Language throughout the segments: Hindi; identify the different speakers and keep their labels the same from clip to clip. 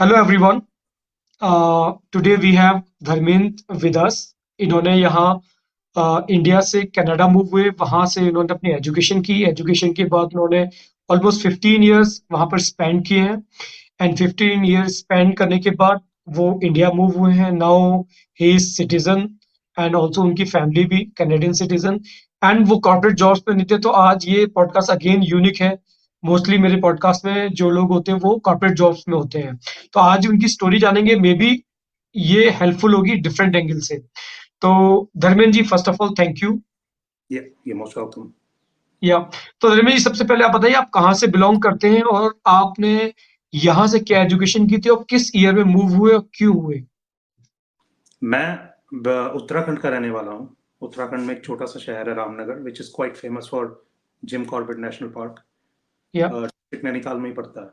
Speaker 1: Hello everyone. Today we have Dharmendra with us. इन्होंने यहाँ इंडिया से कनाडा मूव हुए, वहाँ से इन्होंने अपनी एजुकेशन की। एजुकेशन के बाद उन्होंने ऑलमोस्ट 15 इयर्स वहाँ पर स्पेंड किए हैं, एंड 15 इयर्स स्पेंड करने के बाद वो इंडिया मूव हुए हैं। Now he is citizen, and also उनकी फैमिली भी कैनेडियन सिटीजन, एंड वो कॉर्पोरेट जॉब्स में नहीं थे। तो आज ये पॉडकास्ट अगेन यूनिक है। मोस्टली मेरे पॉडकास्ट में जो लोग होते हैं वो कॉर्पोरेट जॉब्स में होते हैं। तो आज उनकी स्टोरी जानेंगे, मे बी ये हेल्पफुल होगी डिफरेंट एंगल से। तो Dharmendra ji, first of all thank you.
Speaker 2: you're most welcome.
Speaker 1: या तो धर्मेंद्र जी, सबसे पहले आप बताइए आप कहाँ से बिलोंग करते हैं और आपने यहाँ से क्या एजुकेशन की थी और किस ईयर में मूव हुए और क्यों हुए।
Speaker 2: मैं उत्तराखंड का रहने वाला हूँ। उत्तराखंड में एक छोटा सा शहर है Ramnagar, which is quite famous for Jim Corbett national park.
Speaker 1: या
Speaker 2: नैनीताल में ही पड़ता है।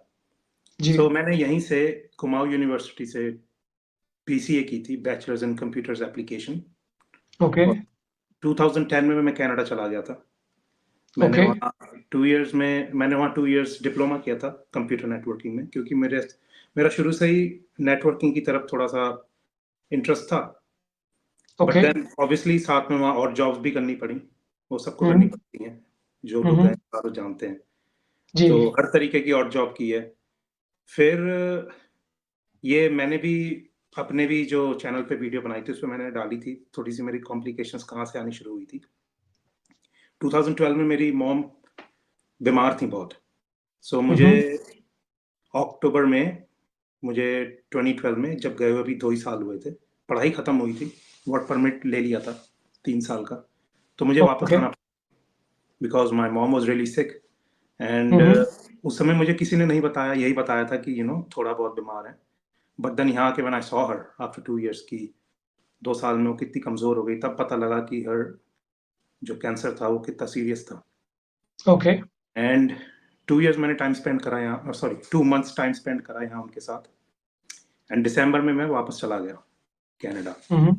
Speaker 1: जी।
Speaker 2: मैंने यहीं से कुमाऊं यूनिवर्सिटी से बीसीए की थी, bachelors in computers application.
Speaker 1: Okay.
Speaker 2: और 2010 में मैं कनाडा चला गया था। मैंने
Speaker 1: ओके।
Speaker 2: वहाँ 2 इयर्स डिप्लोमा किया था कंप्यूटर नेटवर्किंग में, क्योंकि मेरा शुरू से ही नेटवर्किंग की तरफ थोड़ा सा इंटरेस्ट था। But
Speaker 1: okay.
Speaker 2: देन ऑब्वियसली साथ में वहाँ और जॉब्स भी करनी पड़ी। वो सबको करनी
Speaker 1: हम्म।
Speaker 2: पड़ती हैं, जो लोग गए सारे जानते हैं।
Speaker 1: जी।
Speaker 2: तो हर तरीके की और जॉब की है। फिर ये मैंने भी अपने भी जो चैनल पे वीडियो बनाई थी उसमें मैंने डाली थी थोड़ी सी मेरी कॉम्प्लिकेशंस कहाँ से आनी शुरू हुई थी। 2012 में मेरी मॉम बीमार थी बहुत। सो मुझे
Speaker 1: हम्म।
Speaker 2: अक्टूबर में, मुझे 2012 में, जब गए हुए अभी 2 ही साल हुए थे, पढ़ाई खत्म हुई थी, वर्क परमिट ले लिया था 3 साल का, तो मुझे वापस
Speaker 1: ओके।
Speaker 2: आना, because my mom was really sick. And
Speaker 1: hmm.
Speaker 2: उस समय मुझे किसी ने नहीं बताया, यही बताया था कि थोड़ा बहुत बीमार है। बट देन यहाँ आके when I saw her after 2 years की 2 साल में वो कितनी कमजोर हो गई, तब पता लगा कि हर जो कैंसर था वो कितना सीरियस था।
Speaker 1: ओके।
Speaker 2: एंड 2 इयर्स मैंने टाइम स्पेंड करा यहाँ, सॉरी 2 मंथ्स टाइम स्पेंड करा यहाँ उनके साथ। एंड दिसंबर में मैं वापस चला गया कनाडा।
Speaker 1: हम्म।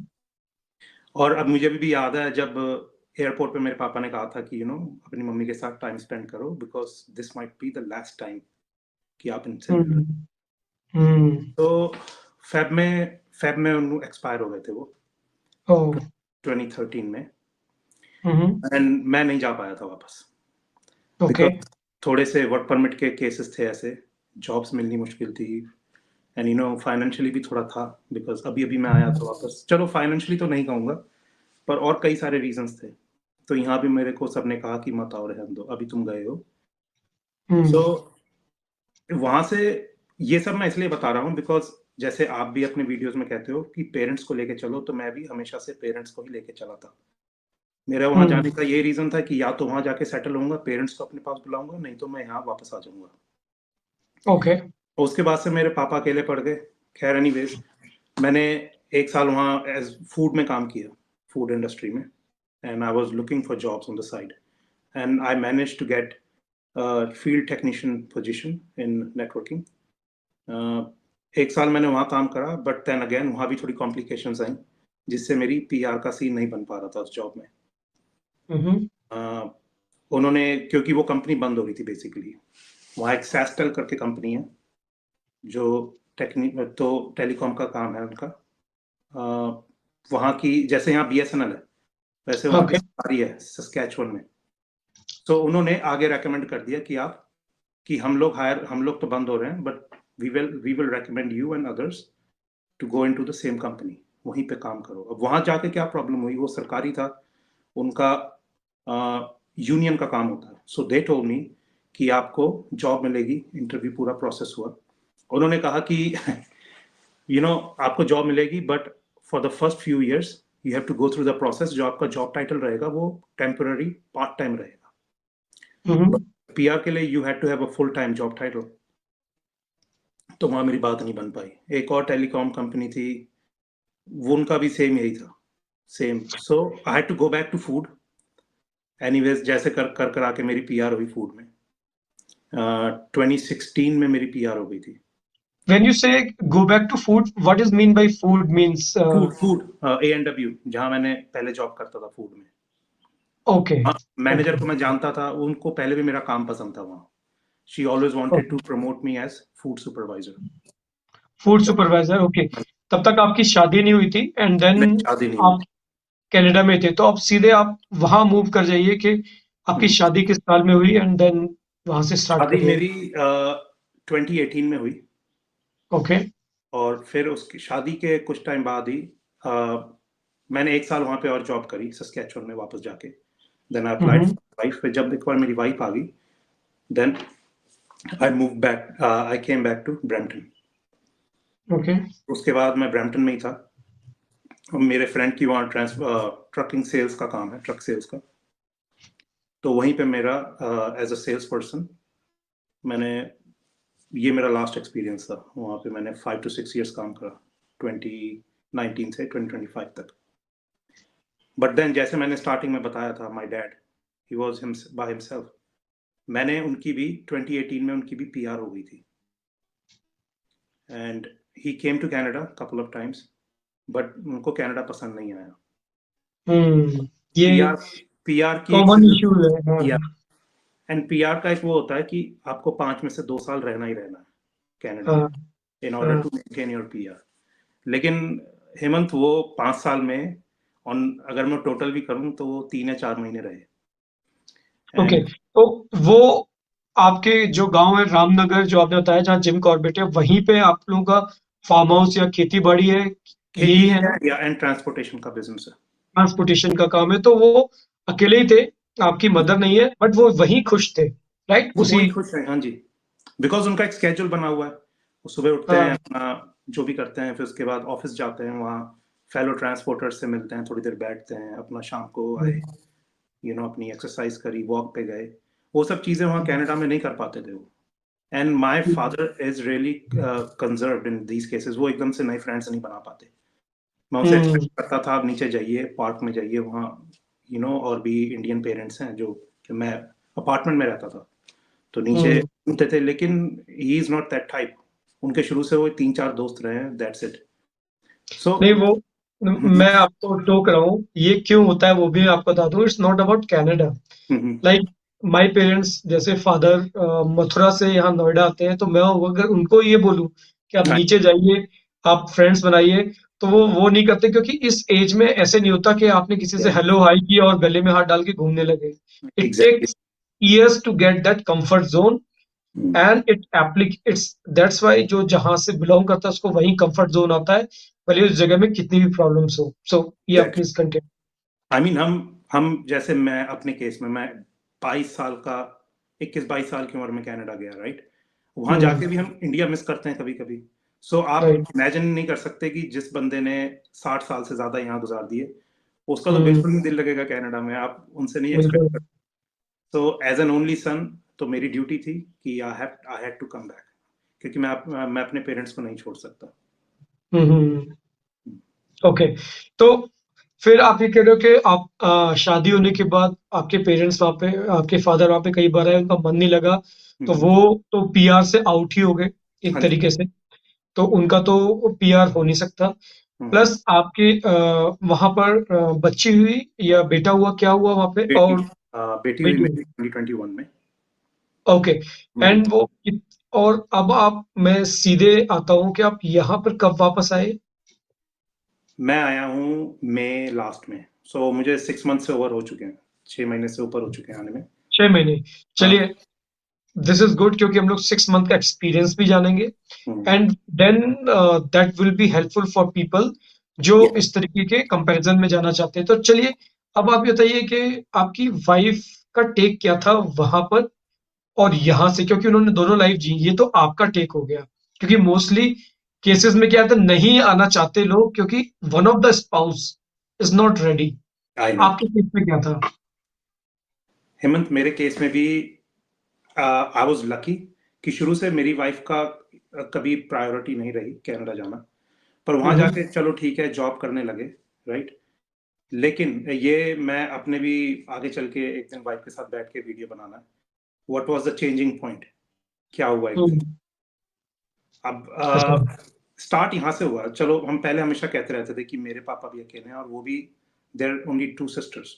Speaker 2: और अब मुझे अभी भी याद है जब एयरपोर्ट पे मेरे पापा ने कहा था कि अपनी मम्मी के साथ टाइम स्पेंड करो, because this might be the last time कि आप इनसे मिल रहे
Speaker 1: हम्म। हम्म।
Speaker 2: हो। तो फेब में उन्होंने एक्सपायर हो गए थे वो,
Speaker 1: ओ।
Speaker 2: 2013 में।
Speaker 1: हम्म।
Speaker 2: एंड मैं नहीं जा पाया था वापस,
Speaker 1: ओके।
Speaker 2: बिकॉज थोड़े से वर्क परमिट के केसेस थे ऐसे, जॉब्स मिलनी मुश्किल थी। एंड फाइनेंशियली भी थोड़ा था, बिकॉज अभी अभी मैं आया था वापस। चलो फाइनेंशियली तो नहीं कहूँगा, पर और कई सारे रीजंस थे। तो यहाँ भी मेरे को सबने कहा कि मत आओ, रहने दो, अभी तुम गए हो। सो
Speaker 1: हम्म।
Speaker 2: वहां से ये सब मैं इसलिए बता रहा हूँ बिकॉज जैसे आप भी अपने वीडियोस में कहते हो कि पेरेंट्स को लेके चलो, तो मैं भी हमेशा से पेरेंट्स को ही लेके चला था। मेरा वहां जाने
Speaker 1: हम्म।
Speaker 2: का ये रीजन था कि या तो वहां जाके सेटल होऊंगा, पेरेंट्स को अपने पास बुलाऊंगा, नहीं तो मैं यहाँ वापस आ जाऊंगा।
Speaker 1: ओके।
Speaker 2: और उसके बाद से मेरे पापा अकेले पड़ गए। खैर एनीवेज, मैंने 1 साल वहाँ एज फूड में काम किया, फूड इंडस्ट्री में। And I was looking for jobs on the side, and I manage to get field technician position in networking. 1 साल मैंने वहाँ काम करा, बट देन अगेन वहाँ भी थोड़ी कॉम्प्लिकेशंस आई, जिससे मेरी पीआर का सीन नहीं बन पा रहा था उस जॉब में।
Speaker 1: हम्म।
Speaker 2: उन्होंने, क्योंकि वो कंपनी बंद हो गई थी बेसिकली। वहाँ एक सैस्टेल करके कंपनी है जो तो टेलीकॉम का काम है उनका। वहाँ की जैसे यहाँ बीएसएनएल है, वैसे वहाँ की
Speaker 1: ओके।
Speaker 2: सरकारी है सस्कैचुअन में। तो उन्होंने आगे रेकमेंड कर दिया कि हम लोग तो बंद हो रहे हैं, but we will recommend you and others to go into the same company, वहीं पे काम करो। अब वहाँ जाके क्या प्रॉब्लम हुई, वो सरकारी था, उनका यूनियन का काम होता है। सो दे टोल्ड मी कि आपको जॉब मिलेगी, इंटरव्यू पूरा प्रोसेस हुआ। उन्होंने कहा कि आपको जॉब मिलेगी, but for the first few years you have to go through the process. जो आपका जॉब टाइटल रहेगा वो टेम्पररी पार्ट टाइम रहेगा,
Speaker 1: हम्म।
Speaker 2: बट पीआर के लिए you have to have a full time job title. तो वहां मेरी बात नहीं बन पाई। एक और टेलीकॉम कंपनी थी, वो उनका भी सेम यही था, same. So I had to go back to food. Anyways, जैसे कर आके मेरी पीआर हुई फूड में। 2016 में मेरी पीआर हो गई थी।
Speaker 1: When you say go back to food, what is mean by food means?
Speaker 2: Food A&W, जहां मैंने पहले जॉब करता था फूड में।
Speaker 1: Okay.
Speaker 2: हाँ, मैनेजर
Speaker 1: Okay.
Speaker 2: को मैं जानता था, उनको पहले भी मेरा काम पसंद था वहाँ। She always wanted to promote me as food supervisor.
Speaker 1: Food supervisor, okay. तब तक आपकी शादी नहीं हुई थी एंड देन
Speaker 2: नहीं, शादी नहीं हुई।
Speaker 1: आप कनाडा में थे, तो आप सीधे आप वहां मूव कर जाइए कि आपकी
Speaker 2: हम्म।
Speaker 1: शादी किस साल में हुई एंड देन वहां से स्टार्ट
Speaker 2: शादी
Speaker 1: करिए।
Speaker 2: मेरी 2018 में हुई,
Speaker 1: ओके।
Speaker 2: और फिर उसकी शादी के कुछ टाइम बाद ही मैंने 1 साल वहां पे और जॉब करी सस्कैचुअन में वापस जाके। Then I applied
Speaker 1: hmm.
Speaker 2: For wife. फिर जब एक बार मेरी वाइफ आ गई, then I move back, I came back to Brampton.
Speaker 1: Okay.
Speaker 2: उसके बाद मैं ब्रैम्पटन में ही था। और मेरे फ्रेंड की वहाँ ट्रकिंग सेल्स का काम है, ट्रक सेल्स का। तो वहीं पे मेरा एज अ सेल्स पर्सन, मैंने, ये मेरा लास्ट एक्सपीरियंस था वहाँ पे। मैंने 5 to 6 years काम करा, 2019 से 2025 तक। बट देन जैसे मैंने स्टार्टिंग में बताया था, my dad, he was by himself. मैंने उनकी भी 2018 में उनकी भी पीआर हो गई थी, and he came to Canada couple of times, but उनको कनाडा पसंद नहीं आया।
Speaker 1: हम्म। ये
Speaker 2: पीआर पीआर की एक
Speaker 1: कॉमन इशू है, हाँ।
Speaker 2: या एंड पीआर का एक वो होता है कि आपको 5 में से 2 साल रहना ही रहना है कनाडा में,
Speaker 1: हाँ।
Speaker 2: इन ऑर्डर
Speaker 1: हाँ।
Speaker 2: To maintain your PR. लेकिन हेमंत, वो 5 साल में, और अगर मैं टोटल भी करूं तो वो 3 या 4 महीने रहे।
Speaker 1: ओके।
Speaker 2: एंड
Speaker 1: तो वो आपके जो गांव है रामनगर, जो आपने बताया जहाँ जिम कॉर्बेट है, वहीं पे आप लोगों का फार्म हाउस या खेती बाड़ी है,
Speaker 2: खेती
Speaker 1: यही
Speaker 2: भी
Speaker 1: है
Speaker 2: है
Speaker 1: ना?
Speaker 2: या एंड ट्रांसपोर्टेशन का बिजनेस है।
Speaker 1: ट्रांसपोर्टेशन का काम है, तो वो अकेले ही थे, आपकी मदर नहीं है, बट वो वहीं खुश थे, राइट?
Speaker 2: वो
Speaker 1: उसी।
Speaker 2: वही खुश है, हाँ जी। बिकॉज उनका एक स्केड्यूल बना हुआ है। वो सुबह उठते हैं,
Speaker 1: हाँ।
Speaker 2: अपना जो भी करते हैं, फिर उसके बाद ऑफिस जाते हैं, वहाँ फेलो ट्रांसपोर्टर्स से मिलते हैं, थोड़ी देर बैठते हैं, अपना शाम को आए,
Speaker 1: हम्म।
Speaker 2: अपनी एक्सरसाइज करी, वॉक पे गए। वो सब चीजें वहाँ कनाडा में नहीं कर पाते थे वो। And my father is really conserved in these cases. वो एकदम से नए फ्रेंड्स नहीं बना पाते। मैं उनसे
Speaker 1: हम्म।
Speaker 2: एक्सपेक्ट करता था, आप नीचे जाइए, पार्क में जाइए, वहाँ और भी इंडियन पेरेंट्स हैं जो, मैं अपार्टमेंट में रहता था, तो नीचे
Speaker 1: हम्म।
Speaker 2: घूमते थे। लेकिन he is not that type. उनके शुरू से वो 3-4 दोस्त रहे हैं, दैट्स इट। सो
Speaker 1: नहीं, वो मैं आपको टोक रहा हूँ, ये क्यों होता है वो भी आपको बता दूं। It's not about Canada. Like my parents, जैसे फादर मथुरा से यहाँ नोएडा आते हैं, तो मैं अगर उनको ये बोलूं कि आप नीचे जाइए, आप फ्रेंड्स बनाइए, तो वो नहीं करते, क्योंकि इस एज में ऐसे नहीं होता कि आपने किसी से हेलो हाई किया और गले में हाथ डाल के घूमने लगे। It
Speaker 2: exactly.
Speaker 1: Takes years to get that comfort zone, and it's that's why जो जहां से बिलोंग करता है उसको वही कंफर्ट जोन आता है, भले उस जगह में कितनी भी प्रॉब्लम्स हो। सो ये आप
Speaker 2: exactly.
Speaker 1: Please continue.
Speaker 2: I mean, हम जैसे, मैं अपने केस में, मैं 22 साल का, 21-22 साल की उम्र में कनाडा गया, राइट? वहां जाके भी हम इंडिया मिस करते हैं कभी कभी। सो आप
Speaker 1: राइट।
Speaker 2: इमेजिन नहीं कर सकते कि जिस बंदे ने 60 साल से ज्यादा यहाँ गुजार दिए, उसका तो
Speaker 1: हम्म।
Speaker 2: बिल्कुल नहीं दिल लगेगा कनाडा में। आप उनसे नहीं एक्सपेक्ट
Speaker 1: बिल्कुल।
Speaker 2: करते। तो एज एन ओनली सन, तो मेरी ड्यूटी थी कि I had to come back, क्योंकि मैं अपने पेरेंट्स को नहीं छोड़ सकता।
Speaker 1: हम्म। ओके। तो फिर आप ये कह रहे हो कि आप शादी होने के बाद आपके पेरेंट्स वहाँ पे, आपके फादर वहाँ पे कई बार आए, उनका मन नहीं लगा, तो
Speaker 2: हम्म।
Speaker 1: वो तो पीआर से आउट ही हो गए एक
Speaker 2: हाँ जी।
Speaker 1: तरीके से। तो उनका तो पीआर हो नहीं सकता।
Speaker 2: हम्म।
Speaker 1: प्लस आपके वहां पर बच्ची हुई या बेटा हुआ, क्या हुआ वहां पे?
Speaker 2: बेटी,
Speaker 1: और
Speaker 2: बेटी हुई
Speaker 1: बेटी हुई।
Speaker 2: मेरी 2021 में।
Speaker 1: ओके।
Speaker 2: हम्म।
Speaker 1: एंड और अब आप, मैं सीधे आता हूँ कि आप यहाँ पर कब वापस आए?
Speaker 2: मैं आया हूँ मई लास्ट में। सो मुझे 6 मंथ से ओवर हो चुके हैं, 6 महीने से ऊपर हो चुके हैं आने में।
Speaker 1: 6 महीने।
Speaker 2: हाँ।
Speaker 1: चलिए, दिस इज गुड, क्योंकि हम लोग 6 मंथ का एक्सपीरियंस भी जानेंगे,
Speaker 2: hmm.
Speaker 1: And then that will be helpful for people जो
Speaker 2: Yeah.
Speaker 1: इस तरीके के कंपैरिजन में जाना चाहते हैं। तो चलिए, अब आप ये बताइए कि आपकी वाइफ का टेक क्या था वहां पर और यहाँ से, क्योंकि उन्होंने दोनों लाइफ जी, ये तो आपका टेक हो गया। क्योंकि मोस्टली केसेस में क्या होता है, नहीं आना चाहते लोग क्योंकि one of the spouse is not ready.
Speaker 2: I know.
Speaker 1: आपके केस में क्या था?
Speaker 2: हेमंत, मेरे केस में भी आई वाज लकी कि शुरू से मेरी वाइफ का कभी प्रायोरिटी नहीं रही कनाडा जाना। पर वहां
Speaker 1: हम्म।
Speaker 2: जाके चलो ठीक है, जॉब करने लगे, राइट? लेकिन ये मैं अपने भी आगे चल के एक दिन वाइफ के साथ बैठ के वीडियो बनाना है, what was the changing point, क्या हुआ एक दिन।
Speaker 1: हम्म। अच्छा।
Speaker 2: अब स्टार्ट यहाँ से हुआ। चलो, हम पहले हमेशा कहते रहते थे कि मेरे पापा भी अकेले हैं, और वो भी, देयर ओनली 2 sisters,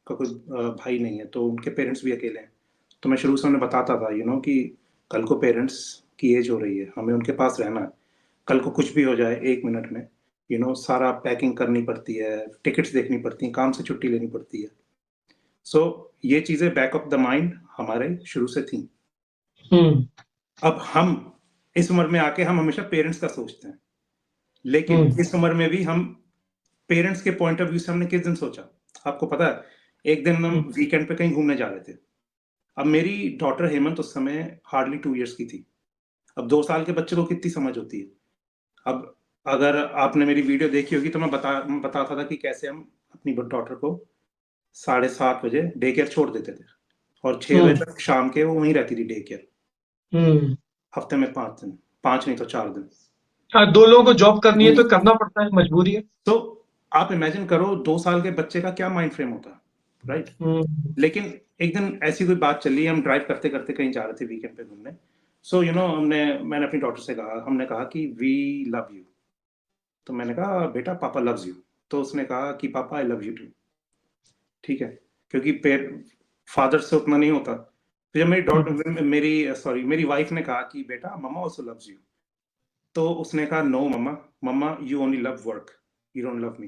Speaker 2: का कोई भाई नहीं है, तो उनके पेरेंट्स भी अकेले हैं। तो मैं शुरू से उन्हें बताता था कि कल को पेरेंट्स की एज हो रही है, हमें उनके पास रहना है। कल को कुछ भी हो जाए 1 मिनट में, सारा पैकिंग करनी पड़ती है, टिकट्स देखनी पड़ती हैं, काम से छुट्टी लेनी पड़ती है। सो ये चीजें बैक ऑफ द माइंड हमारे शुरू से थी। अब हम इस उम्र में आके हम हमेशा पेरेंट्स का सोचते हैं, लेकिन इस उम्र में भी हम पेरेंट्स के पॉइंट ऑफ व्यू से हमने किस दिन सोचा? आपको पता है, एक दिन हम वीकेंड पे कहीं घूमने जा रहे थे। अब मेरी डॉटर हेमंत उस समय हार्डली 2 इयर्स की थी। अब 2 साल के बच्चे को कितनी समझ होती है? अब अगर आपने मेरी वीडियो देखी होगी तो मैं बताता था कि कैसे हम अपनी डॉटर को 7:30 बजे डे केयर छोड़ देते थे और 6 बजे तक शाम के वो वहीं रहती थी डे केयर। हफ्ते में 5 दिन, 5 नहीं तो 4 दिन।
Speaker 1: हाँ, 2 लोगों को जॉब करनी है तो करना पड़ता है, मजबूरी है।
Speaker 2: तो आप इमेजिन करो 2 साल के बच्चे का क्या माइंड फ्रेम होता है, राइट? लेकिन एक दिन ऐसी कोई बात चली, हम ड्राइव करते करते कहीं जा रहे थे वीकेंड पे घूमने। सो मैंने अपनी डॉटर से कहा, हमने कहा कि वी लव यू। तो मैंने कहा बेटा पापा लव्स यू। तो उसने कहा कि पापा आई लव यू टू। ठीक है, क्योंकि फादर से उतना नहीं होता। फिर मेरी वाइफ ने कहा कि बेटा मम्मा ऑल्सो लव्स यू। तो उसने कहा no mama you only love work, you don't love me.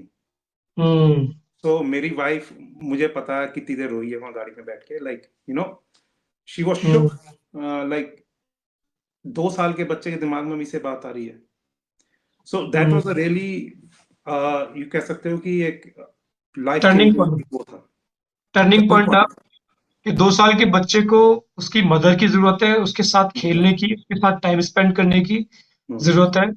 Speaker 2: तो मेरी वाइफ, मुझे पता है कितनी देर रोई है वहां गाड़ी में बैठ के, शी वाज शुक, लाइक 2 साल के बच्चे के दिमाग में भी से बात आ रही है। सो that was a really, you कह सकते हो कि एक लाइफ चेंजिंग वो था।
Speaker 1: टर्निंग पॉइंट था कि 2 साल के बच्चे को उसकी मदर की जरूरत है, उसके साथ खेलने की, उसके साथ टाइम स्पेंड करने की जरूरत है।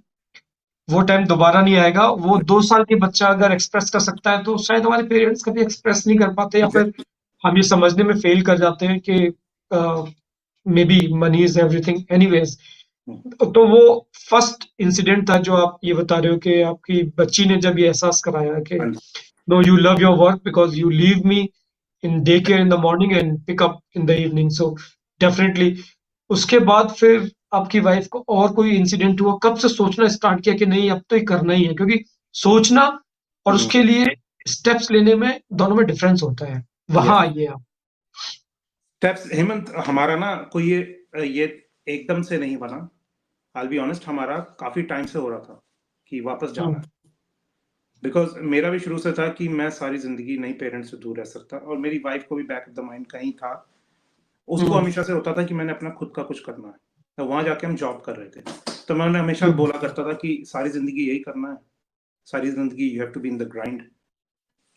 Speaker 1: वो टाइम दोबारा नहीं आएगा। वो 2 साल के बच्चा अगर एक्सप्रेस कर सकता है तो शायद हमारे पेरेंट्स कभी एक्सप्रेस नहीं कर पाते, या फिर हम ये समझने में फेल कर जाते हैं कि may be money is everything anyways. तो वो फर्स्ट इंसिडेंट था जो आप ये बता रहे हो कि आपकी बच्ची ने जब ये एहसास कराया कि no you love your work because you leave me in day care in the morning and pick up in the evening. So definitely उसके बाद फिर आपकी वाइफ को और कोई इंसिडेंट हुआ, कब से सोचना स्टार्ट किया कि नहीं अब तो ये करना ही है? क्योंकि सोचना और उसके लिए स्टेप्स लेने में दोनों में डिफरेंस होता है। वहां आइए आप।
Speaker 2: स्टेप्स हेमंत, हमारा ना कोई ये एकदम से नहीं बना। I'll be honest, हमारा काफी टाइम से हो रहा था कि वापस जाना है। बिकॉज मेरा भी शुरू से था कि मैं सारी जिंदगी नहीं पेरेंट्स से दूर रह सकता, और मेरी वाइफ को भी बैक ऑफ द माइंड कहीं था, उसको हमेशा से होता था कि मैंने अपना खुद का कुछ करना है। तो वहां जाके हम जॉब कर रहे थे, तो मैंने हमेशा बोला करता था कि सारी जिंदगी यही करना है, सारी जिंदगी you have to be in the grind,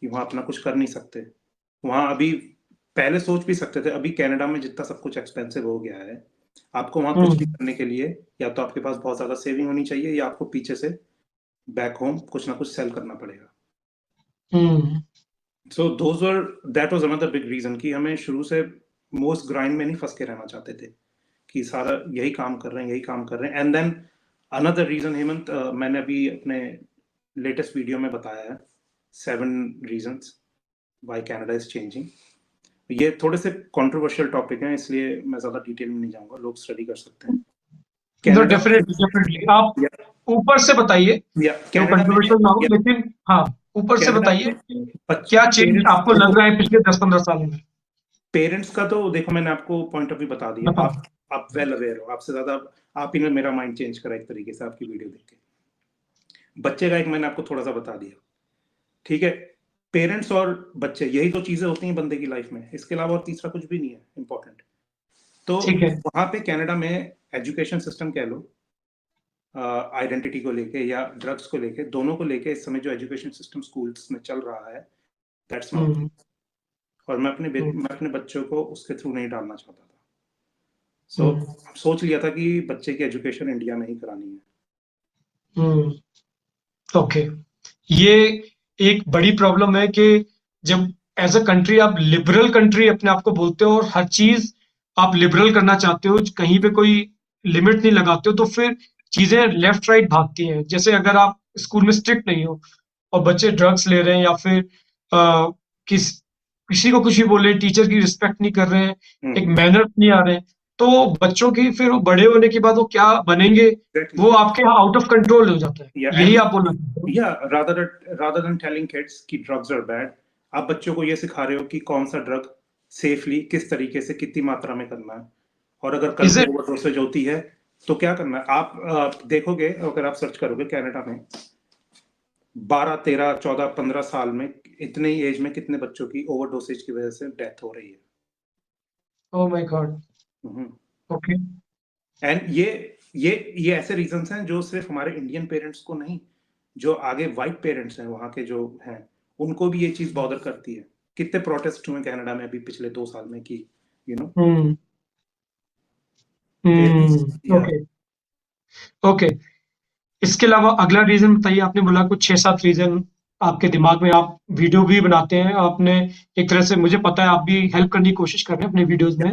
Speaker 2: कि वहां अपना कुछ कर नहीं सकते। वहां अभी पहले सोच भी सकते थे, अभी कनाडा में जितना सब कुछ एक्सपेंसिव हो गया है, आपको वहां कुछ भी करने के लिए या तो आपके पास बहुत ज्यादा सेविंग होनी चाहिए, या आपको पीछे से बैक होम कुछ ना कुछ सेल करना पड़ेगा। So that was another big reason कि हमें शुरू से मोस्ट ग्राइंड में नहीं फंस के रहना चाहते थे कि सारा यही काम कर रहे हैं, यही काम कर रहे हैं। And then another reason Hemant, मैंने अभी अपने लेटेस्ट वीडियो में बताया है 7 reasons why Canada is changing. ये थोड़े से कंट्रोवर्शियल टॉपिक हैं, इसलिए मैं ज्यादा डिटेल में नहीं जाऊंगा, लोग स्टडी कर सकते हैं।
Speaker 1: डेफिनेटली आप ऊपर से बताइए, जो कंट्रोवर्शियल ना हो, लेकिन हाँ ऊपर से बताइए क्या चेंज आपको लग रहा है पिछले 10-15 सालों में।
Speaker 2: पेरेंट्स का तो देखो, मैंने आपको पॉइंट ऑफ व्यू बता दिया, आप वेल अवेयर हो, आपसे ज्यादा आप ही ने मेरा माइंड चेंज करा एक तरीके से आपकी वीडियो देख के। बच्चे का एक मैंने आपको थोड़ा सा बता दिया, ठीक है? पेरेंट्स और बच्चे, यही तो चीजें होती हैं बंदे की लाइफ में, इसके अलावा और तीसरा कुछ भी नहीं है इंपॉर्टेंट। तो वहां पे कनाडा में एजुकेशन सिस्टम कह लो, आइडेंटिटी को लेके या ड्रग्स को लेके, दोनों को लेके इस समय जो एजुकेशन सिस्टम स्कूल्स में चल रहा है, दैट्स नॉट। और मैं अपने बच्चों को उसके थ्रू नहीं डालना चाहता था। सो सोच लिया था कि बच्चे की एजुकेशन इंडिया में ही करानी है।
Speaker 1: ओके, ये एक बड़ी प्रॉब्लम है कि जब एज अ कंट्री आप लिबरल कंट्री अपने आप को बोलते हो और हर चीज आप लिबरल करना चाहते हो, कहीं पे कोई लिमिट नहीं लगाते हो, तो फिर चीजें लेफ्ट राइट भागती हैं। जैसे अगर आप स्कूल में स्ट्रिक्ट नहीं हो और बच्चे ड्रग्स ले रहे हैं या फिर किसी को कुछ भी बोल रहे हैं, टीचर की रिस्पेक्ट नहीं कर रहे हैं, एक मैनर्स नहीं आ रहे हैं, तो बच्चों की फिर बड़े होने के बाद वो क्या बनेंगे, वो आपके आउट ऑफ कंट्रोल हो जाता है। यही आप बोलना चाहते हो?
Speaker 2: rather than telling kids कि drugs are bad, आप बच्चों को ये सिखा रहे हो कि कौन सा ड्रग सेफली किस तरीके से कितनी मात्रा में करना है, और अगर कल को ओवरडोसेज होती है तो क्या करना है, आप देखोगे, अगर आप सर्च करोगे कनाडा में 12, 13, 14, 15 साल में इतने ही एज में कितने बच्चों की ओवरडोसेज की वजह से डेथ हो रही है।
Speaker 1: Oh my God. Okay.
Speaker 2: And ये ऐसे रीजंस हैं जो सिर्फ हमारे इंडियन पेरेंट्स को नहीं, जो आगे वाइट पेरेंट्स हैं वहाँ के जो हैं, उनको भी ये चीज बॉदर करती है। कितने प्रोटेस्ट हुए कनाडा में अभी पिछले 2 साल में कि यू नो
Speaker 1: हम्म।
Speaker 2: पेरेंट्स, या
Speaker 1: ओके। ओके। इसके अलावा अगला रीजन बताइए। आपने बोला कुछ 6-7 रीजन आपके दिमाग में, आप वीडियो भी बनाते हैं आपने, एक तरह से मुझे पता है आप भी हेल्प करने की कोशिश कर रहे हैं अपने वीडियोस में।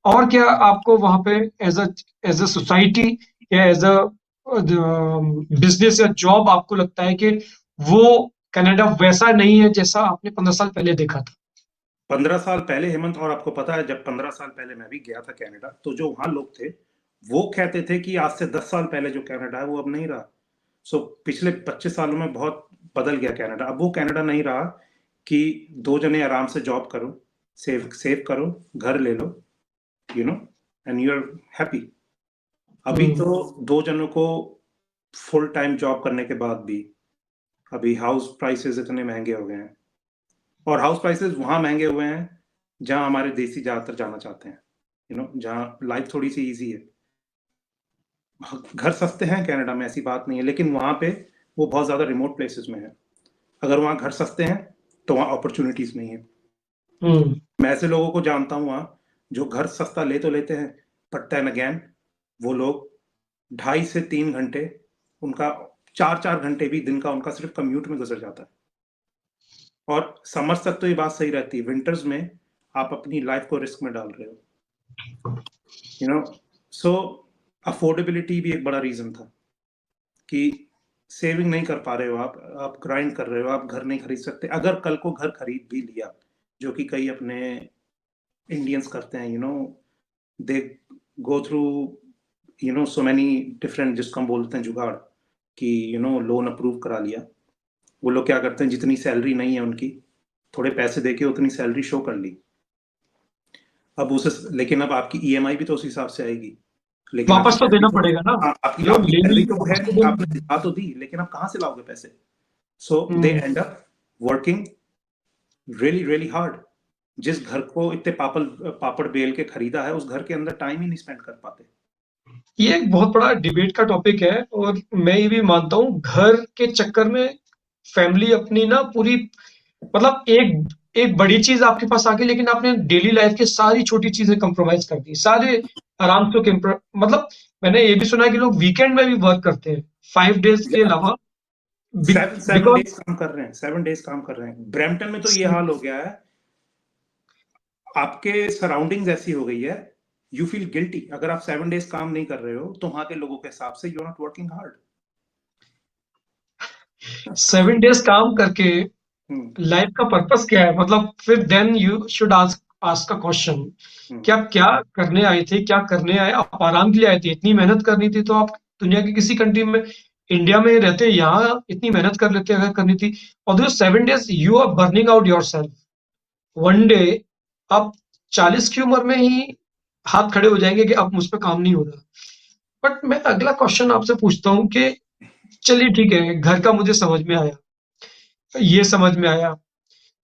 Speaker 1: और क्या आपको वहां पे एज अ सोसाइटी या एज अ बिजनेस या जॉब आपको लगता है कि वो कनाडा वैसा नहीं है जैसा आपने 15 साल पहले देखा था?
Speaker 2: 15 साल पहले हेमंत, और आपको पता है जब 15 साल पहले मैं भी गया था कनाडा, तो जो वहां लोग थे वो कहते थे कि आज से 10 साल पहले जो कनाडा है वो अब नहीं रहा। सो पिछले 25 सालों में बहुत बदल गया कनाडा। अब वो कनाडा नहीं रहा कि दो जने आराम से जॉब करो, सेव सेव करो, घर ले लो, you know, and you are happy. अभी
Speaker 1: हम्म।
Speaker 2: तो दो जनों को फुल टाइम जॉब करने के बाद भी अभी हाउस प्राइसेस इतने महंगे हो गए हैं, और हाउस प्राइसेस वहां महंगे हुए हैं जहां हमारे देसी ज्यादातर जाना चाहते हैं, जहां लाइफ थोड़ी सी इजी है। घर सस्ते हैं कनाडा में, ऐसी बात नहीं है, लेकिन वहां पे वो बहुत ज्यादा रिमोट प्लेसेस में है। अगर वहां घर सस्ते हैं तो वहां अपॉर्चुनिटीज नहीं है।
Speaker 1: हम्म।
Speaker 2: मैं ऐसे लोगों को जानता हूँ वहां जो घर सस्ता ले तो लेते हैं, बट देन अगेन वो लोग 2.5 से 3 घंटे, उनका 4-4 घंटे भी दिन का उनका सिर्फ कम्यूट में गुजर जाता है। और समर्स तक तो ये बात सही रहती है, विंटर्स में आप अपनी लाइफ को रिस्क में डाल रहे हो, यू नो। सो अफोर्डेबिलिटी भी एक बड़ा रीजन था कि सेविंग नहीं कर पा रहे हो, आप ग्राइंड कर रहे हो, आप घर नहीं खरीद सकते। अगर कल को घर खरीद भी लिया, जो कि कई अपने इंडियंस करते हैं, they go through so many different, जिसको हम बोलते हैं जुगाड़, कि लोन अप्रूव करा लिया। वो लोग क्या करते हैं, जितनी सैलरी नहीं है उनकी, थोड़े पैसे देके उतनी सैलरी शो कर ली। अब उसे, लेकिन अब आपकी ईएमआई भी तो उस हिसाब से आएगी, लेकिन आपकी
Speaker 1: वापस तो
Speaker 2: सैलरी
Speaker 1: देना
Speaker 2: तो,
Speaker 1: पड़ेगा ना।
Speaker 2: हाँ, आपकी
Speaker 1: लोग
Speaker 2: आपकी
Speaker 1: ले
Speaker 2: सैलरी
Speaker 1: लेंगे
Speaker 2: तो है
Speaker 1: वापस तो
Speaker 2: नहीं,
Speaker 1: देना
Speaker 2: आपने
Speaker 1: पड़ेगा।
Speaker 2: दिखा तो दी, लेकिन आप कहाँ से लाओगे पैसे? So they
Speaker 1: hmm.
Speaker 2: End up working really really hard. जिस घर को इतने पापड़ बेल के खरीदा है, उस घर के अंदर टाइम ही नहीं स्पेंड कर पाते।
Speaker 1: ये एक बहुत बड़ा डिबेट का टॉपिक है और मैं ये भी मानता हूँ घर के चक्कर में फैमिली अपनी ना पूरी, मतलब एक एक बड़ी चीज आपके पास आ गई लेकिन आपने डेली लाइफ की सारी छोटी चीजें कंप्रोमाइज कर दी सारे आराम से मतलब मैंने ये भी सुना है कि लोग वीकेंड में भी वर्क करते हैं 5 डेज के अलावा।
Speaker 2: 7 7 डेज
Speaker 1: बिकॉज
Speaker 2: काम कर रहे हैं, 7 डेज काम कर रहे हैं। ब्रैम्पटन में तो ये हाल हो गया है, आपके सराउंडिंग्स ऐसी हो गई है, यू फील गिल्टी अगर आप 7 डेज काम नहीं कर रहे हो, तो वहां के लोगों के हिसाब से you are not working hard.
Speaker 1: 7 days काम करके
Speaker 2: हम्म।
Speaker 1: लाइफ का पर्पस क्या है? मतलब फिर then you should ask ask a question कि
Speaker 2: हम्म।
Speaker 1: आप क्या करने आए थे, क्या करने आए? आप आराम के लिए आए थे, इतनी मेहनत करनी थी तो आप दुनिया की किसी कंट्री में, इंडिया में रहते यहाँ इतनी मेहनत कर लेते अगर करनी थी। और जो 7 days you are burning out yourself, one day आप 40 की उम्र में ही हाथ खड़े हो जाएंगे कि अब मुझ पे काम नहीं हो रहा। बट मैं अगला क्वेश्चन आपसे पूछता हूँ कि चलिए ठीक है, घर का मुझे समझ में आया, ये समझ में आया,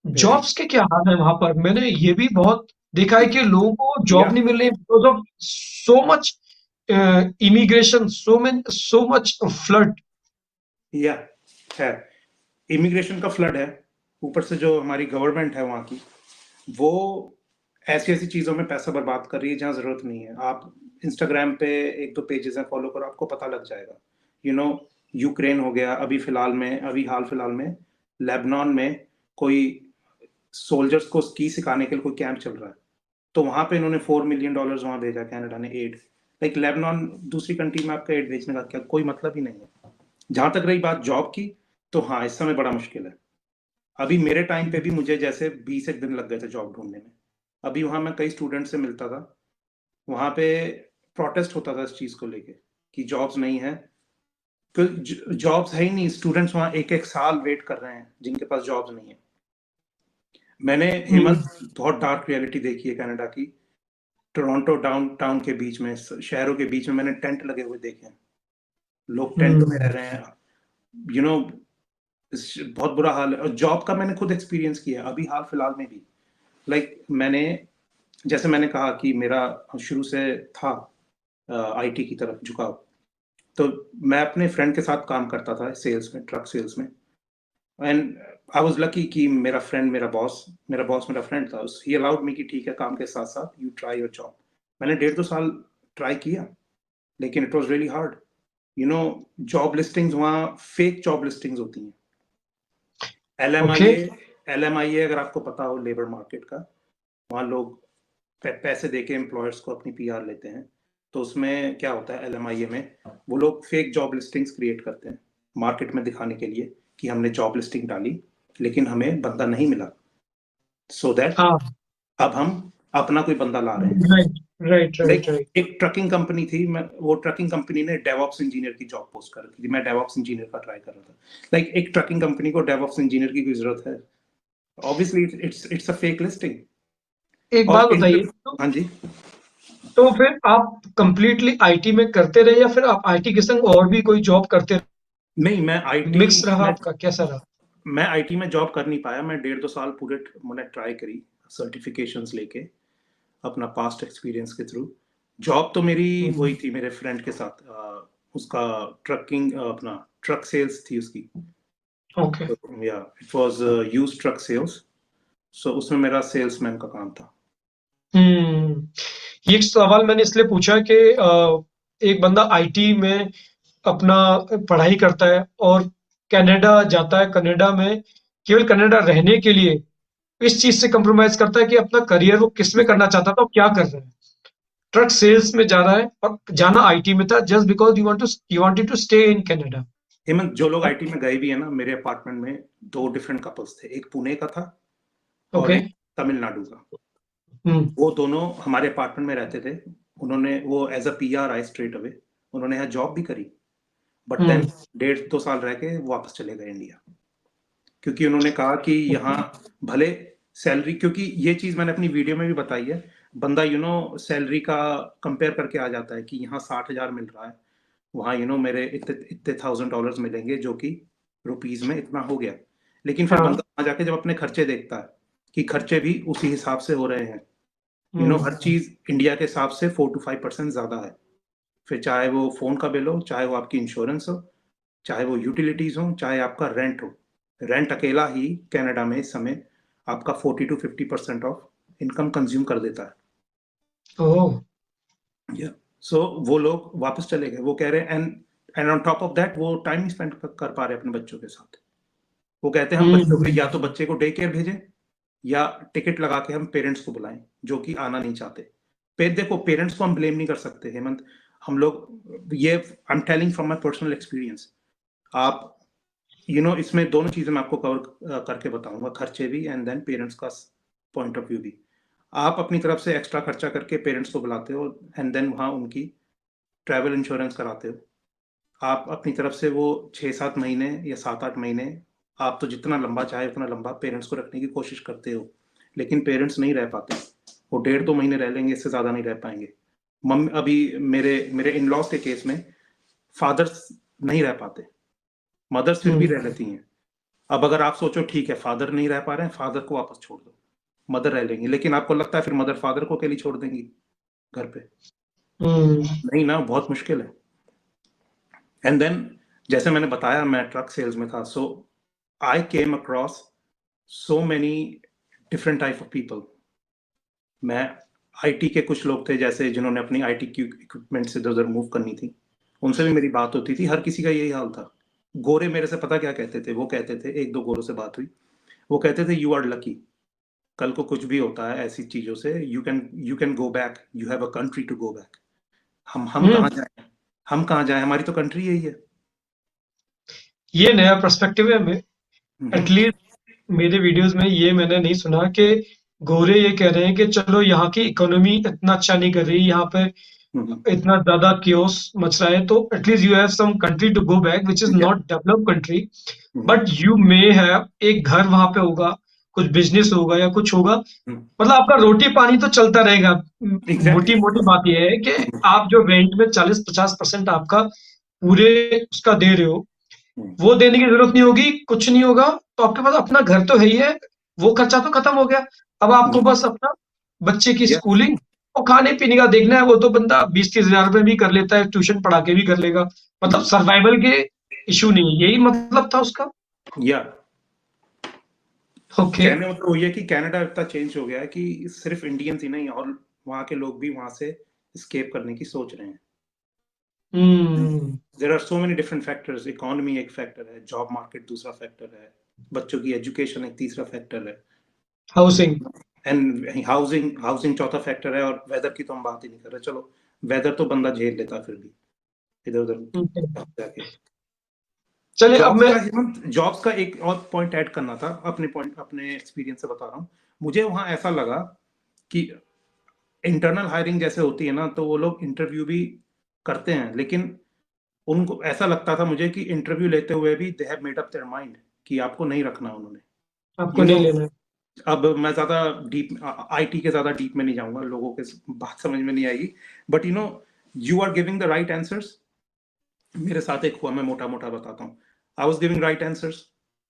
Speaker 1: जॉब्स
Speaker 2: पेरेंट्स,
Speaker 1: के क्या हाल है वहां पर? मैंने ये भी बहुत देखा है कि लोगों को
Speaker 2: या
Speaker 1: जॉब नहीं मिल रही because of so much immigration, so much flood.
Speaker 2: या है, इमिग्रेशन का फ्लड है, ऊपर से जो हमारी गवर्नमेंट है वहाँ की, वो ऐसी ऐसी चीजों में पैसा बर्बाद कर रही है जहाँ जरूरत नहीं है। आप इंस्टाग्राम पे 1-2 पेजेस हैं, फॉलो करो, आपको पता लग जाएगा। यू नो यूक्रेन हो गया, अभी हाल फिलहाल में लेबनान में कोई सोल्जर्स को स्की सिखाने के लिए कोई कैंप चल रहा है, तो वहां पे इन्होंने $4 मिलियन वहां भेजा, कनाडा ने एड। लाइक लेबनान दूसरी कंट्री में आपका एड भेजने का क्या कोई मतलब ही नहीं है। जहां तक रही बात जॉब की, तो हाँ, इस समय बड़ा मुश्किल है। अभी मेरे टाइम पे भी मुझे जैसे 20 एक दिन लग गए थे जॉब ढूंढने में। अभी वहां मैं कई स्टूडेंट से मिलता था, वहां पे प्रोटेस्ट होता था इस चीज को लेके कि जॉब्स नहीं है, जॉब्स है ही नहीं। स्टूडेंट्स वहां 1-1 साल वेट कर रहे हैं जिनके पास जॉब्स नहीं है। मैंने, हेमंत, बहुत डार्क रियलिटी देखी है कनाडा की। टोरंटो डाउनटाउन के बीच में, शहरों के बीच में मैंने टेंट लगे हुए देखे हैं, लोग टेंट में रह रहे हैं, यू नो, बहुत बुरा हाल है। और जॉब का मैंने खुद एक्सपीरियंस किया अभी हाल फिलहाल में भी। लाइक मैंने, जैसे मैंने कहा कि मेरा शुरू से था आईटी की तरफ झुकाव, तो मैं अपने फ्रेंड के साथ काम करता था सेल्स में, ट्रक सेल्स में। एंड आई वाज लकी कि मेरा बॉस मेरा फ्रेंड था, ही अलाउड मी कि ठीक है, काम के साथ साथ यू ट्राई योर जॉब। मैंने 1.5-2 साल ट्राई किया, लेकिन it was really hard. You know, job listings वहाँ फेक जॉब लिस्टिंग्स होती हैं।
Speaker 1: ओके।
Speaker 2: एलएमआईए अगर आपको पता हो, लेबर मार्केट का, वहाँ लोग पैसे देके एम्प्लॉयर्स को अपनी पीआर लेते हैं। तो उसमें क्या होता है, एलएमआईए में वो लोग फेक जॉब लिस्टिंग्स क्रिएट करते हैं मार्केट में दिखाने के लिए कि हमने जॉब लिस्टिंग डाली लेकिन हमें बंदा नहीं मिला, सो दैट
Speaker 1: हाँ।
Speaker 2: अब हम अपना कोई बंदा ला रहे हैं।
Speaker 1: Right right
Speaker 2: like
Speaker 1: right right.
Speaker 2: एक ट्रकिंग कंपनी थी, वो ट्रकिंग कंपनी ने डेवऑप्स इंजीनियर की जॉब पोस्ट कर रखी थी, मैं डेवऑप्स इंजीनियर का ट्राई कर रहा था। लाइक एक ट्रकिंग कंपनी को डेवऑप्स इंजीनियर की कोई जरूरत है? Obviously it's a fake listing.
Speaker 1: एक बात
Speaker 2: और
Speaker 1: बताइए,
Speaker 2: हाँ जी।
Speaker 1: तो फिर आप कंप्लीटली आईटी में करते रहे या फिर आप आईटी के संग और भी कोई जॉब करते रहे?
Speaker 2: नहीं,
Speaker 1: मिक्स रहा आपका, कैसा रहा?
Speaker 2: मैं आईटी में जॉब कर नहीं पाया। मैं 1.5-2 साल पूरे मैंने ट्राई करी सर्टिफिकेशंस लेके, अपना पास्ट एक्सपीरियंस के थ्रू। जॉब तो मेरी वही थी मेरे फ्रेंड के साथ, उसका ट्रकिंग, अपना ट्रक सेल्स थी उसकी।
Speaker 1: Okay.
Speaker 2: Yeah it was used truck sales, so उसमें मेरा सेल्समैन का काम था।
Speaker 1: ये सवाल मैंने इसलिए पूछा कि एक बंदा आईटी में अपना पढ़ाई करता है और कनाडा जाता है, कनाडा में केवल कनाडा रहने के लिए इस चीज से कॉम्प्रोमाइज करता है कि अपना करियर वो किस में करना चाहता था और क्या कर रहा है। ट्रक सेल्स में जा रहा है और जाना आईटी में था just because you wanted to stay in Canada.
Speaker 2: Hemant, जो लोग आईटी में गए भी है ना, मेरे अपार्टमेंट में 2 डिफरेंट कपल्स थे, एक पुणे का था और
Speaker 1: ओके।
Speaker 2: एक तमिलनाडु का।
Speaker 1: हम्म
Speaker 2: वो दोनों हमारे अपार्टमेंट में रहते थे। वो एज अ पीआर आए स्ट्रेट अवे, उन्होंने यहाँ जॉब भी करी, बट देन
Speaker 1: हम्म
Speaker 2: 1.5-2 साल रह के वो वापस चले गए इंडिया, क्योंकि उन्होंने कहा कि यहाँ भले सैलरी, क्योंकि ये चीज मैंने अपनी वीडियो में भी बताई है, बंदा सैलरी का कंपेयर करके आ जाता है कि यहाँ 60,000 मिल रहा है, वहाँ मेरे इतने इतने $1,000 मिलेंगे, जो कि रुपीज में इतना हो गया। लेकिन फिर
Speaker 1: हाँ।
Speaker 2: बंदा वहां जाके जब अपने खर्चे देखता है कि खर्चे भी उसी हिसाब से हो रहे हैं, हर
Speaker 1: हम्म
Speaker 2: चीज इंडिया के हिसाब से 4 to 5% ज्यादा है। फिर चाहे वो फोन का बिल हो, चाहे वो आपकी इंश्योरेंस हो, चाहे वो यूटिलिटीज हो, चाहे आपका रेंट हो। रेंट अकेला ही कनाडा में इस समय आपका 40 to 50% ऑफ इनकम कंज्यूम कर देता
Speaker 1: ओह।
Speaker 2: है। सो वो लोग वापस चले गए, वो कह रहे हैं, and on top of that वो टाइम नहीं स्पेंड कर पा रहे अपने बच्चों के साथ। वो कहते हैं हम बच्चों को,
Speaker 1: हम्म
Speaker 2: या तो बच्चे को डे केयर भेजें या टिकट लगा के हम पेरेंट्स को बुलाएं जो कि आना नहीं चाहते। देखो, पेरेंट्स को हम ब्लेम नहीं कर सकते हेमंत, हम लोग, ये I am telling from my personal experience. आप इसमें दोनों चीजें मैं आपको कवर करके बताऊंगा, खर्चे भी एंड देन पेरेंट्स का पॉइंट ऑफ व्यू भी। आप अपनी तरफ से एक्स्ट्रा खर्चा करके पेरेंट्स को बुलाते हो एंड देन वहां उनकी ट्रैवल इंश्योरेंस कराते हो। आप अपनी तरफ से वो 6-7 महीने या 7-8 महीने, आप तो जितना लंबा चाहे उतना लंबा पेरेंट्स को रखने की कोशिश करते हो, लेकिन पेरेंट्स नहीं रह पाते। वो 1.5-2 महीने रह लेंगे, इससे ज्यादा नहीं रह पाएंगे। मम्मी, अभी मेरे मेरे इन लॉज के केस में फादर्स नहीं रह पाते, मदर्स फिर भी रह लेती हैं। अब अगर आप सोचो ठीक है, फादर नहीं रह पा रहे हैं, फादर को वापस छोड़ दो, मदर रह लेंगी, लेकिन आपको लगता है फिर मदर फादर को अकेली छोड़ देंगी घर पे?
Speaker 1: हम्म
Speaker 2: नहीं ना, बहुत मुश्किल है। एंड देन, जैसे मैंने बताया, मैं ट्रक सेल्स में था, so I came across so many different type of people. मैं आईटी के कुछ लोग थे जैसे जिन्होंने अपनी आईटी की इक्विपमेंट से इधर उधर मूव करनी थी, उनसे भी मेरी बात होती थी। हर किसी का यही हाल था। गोरे मेरे से पता क्या कहते थे, वो कहते थे, एक दो गोरों से बात हुई, वो कहते थे यू आर लकी, कल को कुछ भी होता है ऐसी चीजों से, you can go back, you have a country to go back. हम
Speaker 1: हम्म।
Speaker 2: कहाँ जाए, हम कहाँ जाए, हमारी तो कंट्री यही है।
Speaker 1: ये नया पर्सपेक्टिव है।
Speaker 2: हम्म,
Speaker 1: एटलीस्ट मेरे वीडियोस में ये मैंने नहीं सुना कि गोरे ये कह रहे हैं कि चलो यहाँ की इकोनॉमी इतना अच्छा नहीं कर रही, यहाँ पे
Speaker 2: हम्म,
Speaker 1: इतना ज्यादा कियोस मच रहा है, तो at least you have some country to go back which is
Speaker 2: yeah,
Speaker 1: not developed country,
Speaker 2: hmm,
Speaker 1: but you may have एक घर वहां पे होगा, कुछ बिजनेस होगा या कुछ होगा,
Speaker 2: हम्म,
Speaker 1: मतलब आपका रोटी पानी तो चलता रहेगा। मोटी
Speaker 2: एग्जैक्टली।
Speaker 1: मोटी बात यह है कि आप जो रेंट में 40-50% आपका पूरे उसका दे रहे हो, वो देने की जरूरत नहीं होगी, कुछ नहीं होगा, तो आपके पास अपना घर तो है ही है, वो खर्चा तो खत्म हो गया। अब आपको बस अपना बच्चे की
Speaker 2: या
Speaker 1: स्कूलिंग और खाने पीने का देखना है, वो तो बंदा 20-30 हजार में भी कर लेता है, ट्यूशन पढ़ा के भी कर लेगा। मतलब सर्वाइवल के इशू नहीं है, यही मतलब था उसका।
Speaker 2: या
Speaker 1: ओके।
Speaker 2: कहने मतलब वही है कि कनाडा इतना चेंज हो गया है कि सिर्फ इंडियंस ही नहीं और वहाँ के लोग भी वहाँ से स्केप करने की सोच रहे हैं।
Speaker 1: Hmm.
Speaker 2: There are so many different factors. Economy एक फैक्टर है, जॉब मार्केट दूसरा फैक्टर है, बच्चों की एजुकेशन एक तीसरा फैक्टर है,
Speaker 1: हाउसिंग।
Speaker 2: एंड हाउसिंग चौथा फैक्टर है, और वेदर की तो हम बात ही नहीं कर रहे। चलो वेदर तो बंदा झेल लेता फिर भी इधर उधर जाके।
Speaker 1: चलिए अब
Speaker 2: जॉब्स
Speaker 1: मैं।
Speaker 2: का हेमंत, जॉब्स का एक और पॉइंट ऐड करना था, अपने पॉइंट अपने एक्सपीरियंस से बता रहा हूँ। मुझे वहाँ ऐसा लगा कि इंटरनल हायरिंग जैसे होती है ना, तो वो लोग इंटरव्यू भी करते हैं, लेकिन उनको ऐसा लगता था मुझे कि इंटरव्यू लेते हुए भी they have made up their mind कि आपको नहीं रखना उन्होंने।
Speaker 1: आपको
Speaker 2: यू
Speaker 1: नहीं
Speaker 2: नो,
Speaker 1: लेना है।
Speaker 2: अब मैं ज्यादा डीप आईटी के ज्यादा डीप में नहीं जाऊंगा, लोगों के बात समझ में नहीं आएगी, but you are giving the right answers. मेरे साथ एक हुआ, मैं मोटा मोटा बताता हूँ। I was giving right answers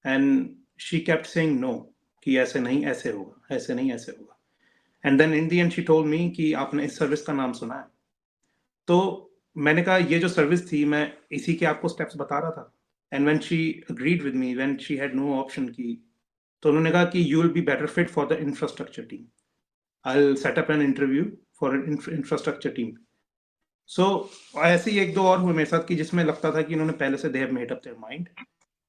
Speaker 2: and she kept saying no, कि ऐसे नहीं ऐसे होगा, ऐसे नहीं ऐसे होगा। And then in the end she told me कि आपने इस सर्विस का नाम सुना है? तो मैंने कहा ये जो सर्विस थी, मैं इसी के आपको स्टेप्स बता रहा था। And when she agreed with me, when she had no option की, तो उन्होंने कहा कि you will be better fit for the infrastructure team, I will set up an interview for infrastructure team. So ऐसे ही एक दो और हुए मेरे साथ कि जिसमें लगता था कि इन्होंने पहले से they have made up their mind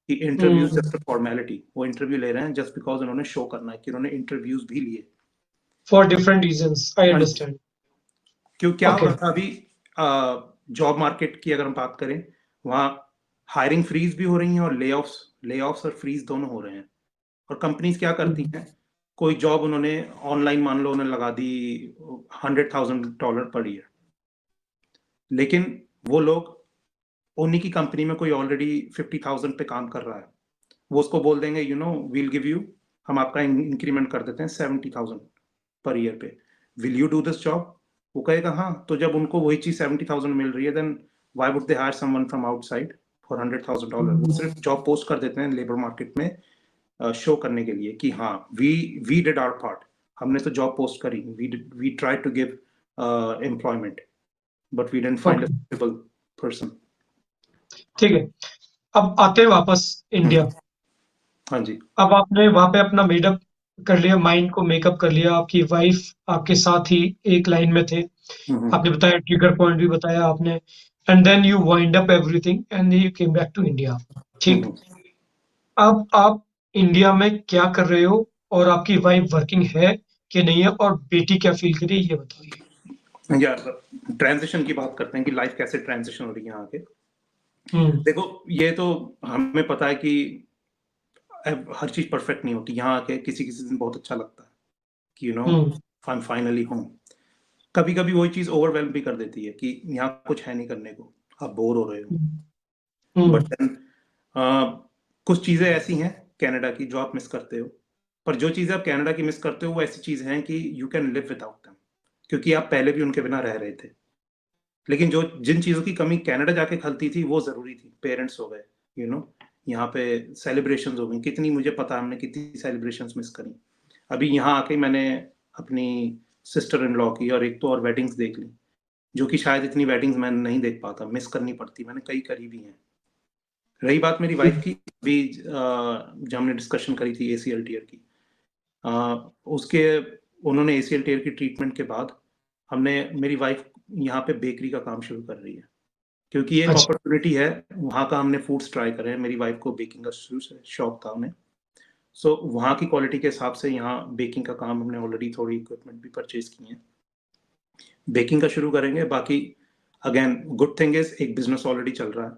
Speaker 2: कि इंटरव्यू जस्ट अ फॉर्मेलिटी, वो इंटरव्यू ले रहे हैं जस्ट बिकॉज उन्होंने शो करना है कि उन्होंने इंटरव्यूज भी लिए।
Speaker 1: फॉर डिफरेंट रीजंस, आई
Speaker 2: हाँ जी।
Speaker 1: अंडरस्टैंड।
Speaker 2: क्यों, क्या हो
Speaker 1: ओके।
Speaker 2: रहा था अभी जॉब मार्केट की अगर हम बात करें, वहाँ हायरिंग फ्रीज भी हो रही है और ले ऑफ्स और फ्रीज दोनों हो रहे हैं। और कंपनीज क्या करती हैं, कोई जॉब उन्होंने ऑनलाइन मान लो उन्होंने लगा दी $100,000 पर ईयर, लेकिन वो लोग, उन्हीं की कंपनी में कोई ऑलरेडी 50,000 पे काम कर रहा है, वो उसको बोल देंगे वील गिव यू, हम आपका इंक्रीमेंट कर देते हैं 70,000 पर ईयर पे, will you do this job? वो कहेगा हाँ। तो जब उनको वही चीज 70,000 मिल रही है, then why would they hire someone from outside for $100,000? वो सिर्फ जॉब पोस्ट कर देते हैं लेबर मार्केट में, शो करने के लिए कि हाँ, वी डिड आवर पार्ट, हमने तो जॉब पोस्ट करी, we try to give employment, but we didn't find a
Speaker 1: okay.
Speaker 2: Suitable person.
Speaker 1: ठीक है। अब आते हैं वापस इंडिया।
Speaker 2: हाँ जी।
Speaker 1: अब आपने वहां पे अपना मेडअप कर लिया, माइंड को मेकअप कर लिया, आपकी वाइफ आपके साथ ही एक लाइन में थे,
Speaker 2: हम्म,
Speaker 1: आपने बताया, ट्रिगर पॉइंट भी बताया आपने, and then you wind up everything and you came back to India. ठीक।
Speaker 2: हम्म,
Speaker 1: अब आप इंडिया में क्या कर रहे हो, और आपकी वाइफ वर्किंग है कि नहीं है, और बेटी क्या फील कर रही है, ये बताइए।
Speaker 2: यार ट्रांजिशन की बात करते हैं कि लाइफ कैसे ट्रांजिशन हो रही है यहाँ के।
Speaker 1: हम्म।
Speaker 2: देखो, ये तो हमें पता है कि हर चीज परफेक्ट नहीं होती। यहाँ आके किसी किसी दिन बहुत अच्छा लगता है कि
Speaker 1: hmm.
Speaker 2: I am finally home. कभी कभी वही चीज ओवरवेल्म भी कर देती है कि यहाँ कुछ है नहीं करने को, आप बोर हो रहे हो। But
Speaker 1: hmm.
Speaker 2: देन कुछ चीजें ऐसी हैं कनाडा की जो आप मिस करते हो, पर जो चीजें आप कनाडा की मिस करते हो वो ऐसी चीज हैं कि you can live without them, क्योंकि आप पहले भी उनके बिना रह रहे थे। लेकिन जो जिन चीजों की कमी कनाडा जाके खलती थी वो जरूरी थी। पेरेंट्स हो गए, यू नो यहाँ पे सेलिब्रेशंस हो गई, कितनी मुझे पता है हमने कितनी सेलिब्रेशंस मिस करी। अभी यहाँ आके मैंने अपनी सिस्टर इन लॉ की और एक तो और वेडिंग्स देख ली, जो कि शायद इतनी वेडिंग्स मैं नहीं देख पाता, मिस करनी पड़ती, मैंने कई करी भी हैं। रही बात मेरी वाइफ की, भी जब हमने डिस्कशन करी थी एसीएल टीयर की, उसके उन्होंने एसीएल टीयर की ट्रीटमेंट के बाद हमने, मेरी वाइफ यहाँ पे बेकरी का काम शुरू कर रही है, क्योंकि ये एक
Speaker 1: अच्छा।
Speaker 2: अपॉर्चुनिटी है। वहाँ का हमने फूड्स ट्राई करे हैं, मेरी वाइफ को बेकिंग का शौक था उन्हें। सो वहाँ की क्वालिटी के हिसाब से यहाँ बेकिंग का काम हमने ऑलरेडी थोड़ी इक्विपमेंट भी परचेज की हैं, बेकिंग का शुरू करेंगे। बाकी अगेन गुड थिंग इज एक बिजनेस ऑलरेडी चल रहा है,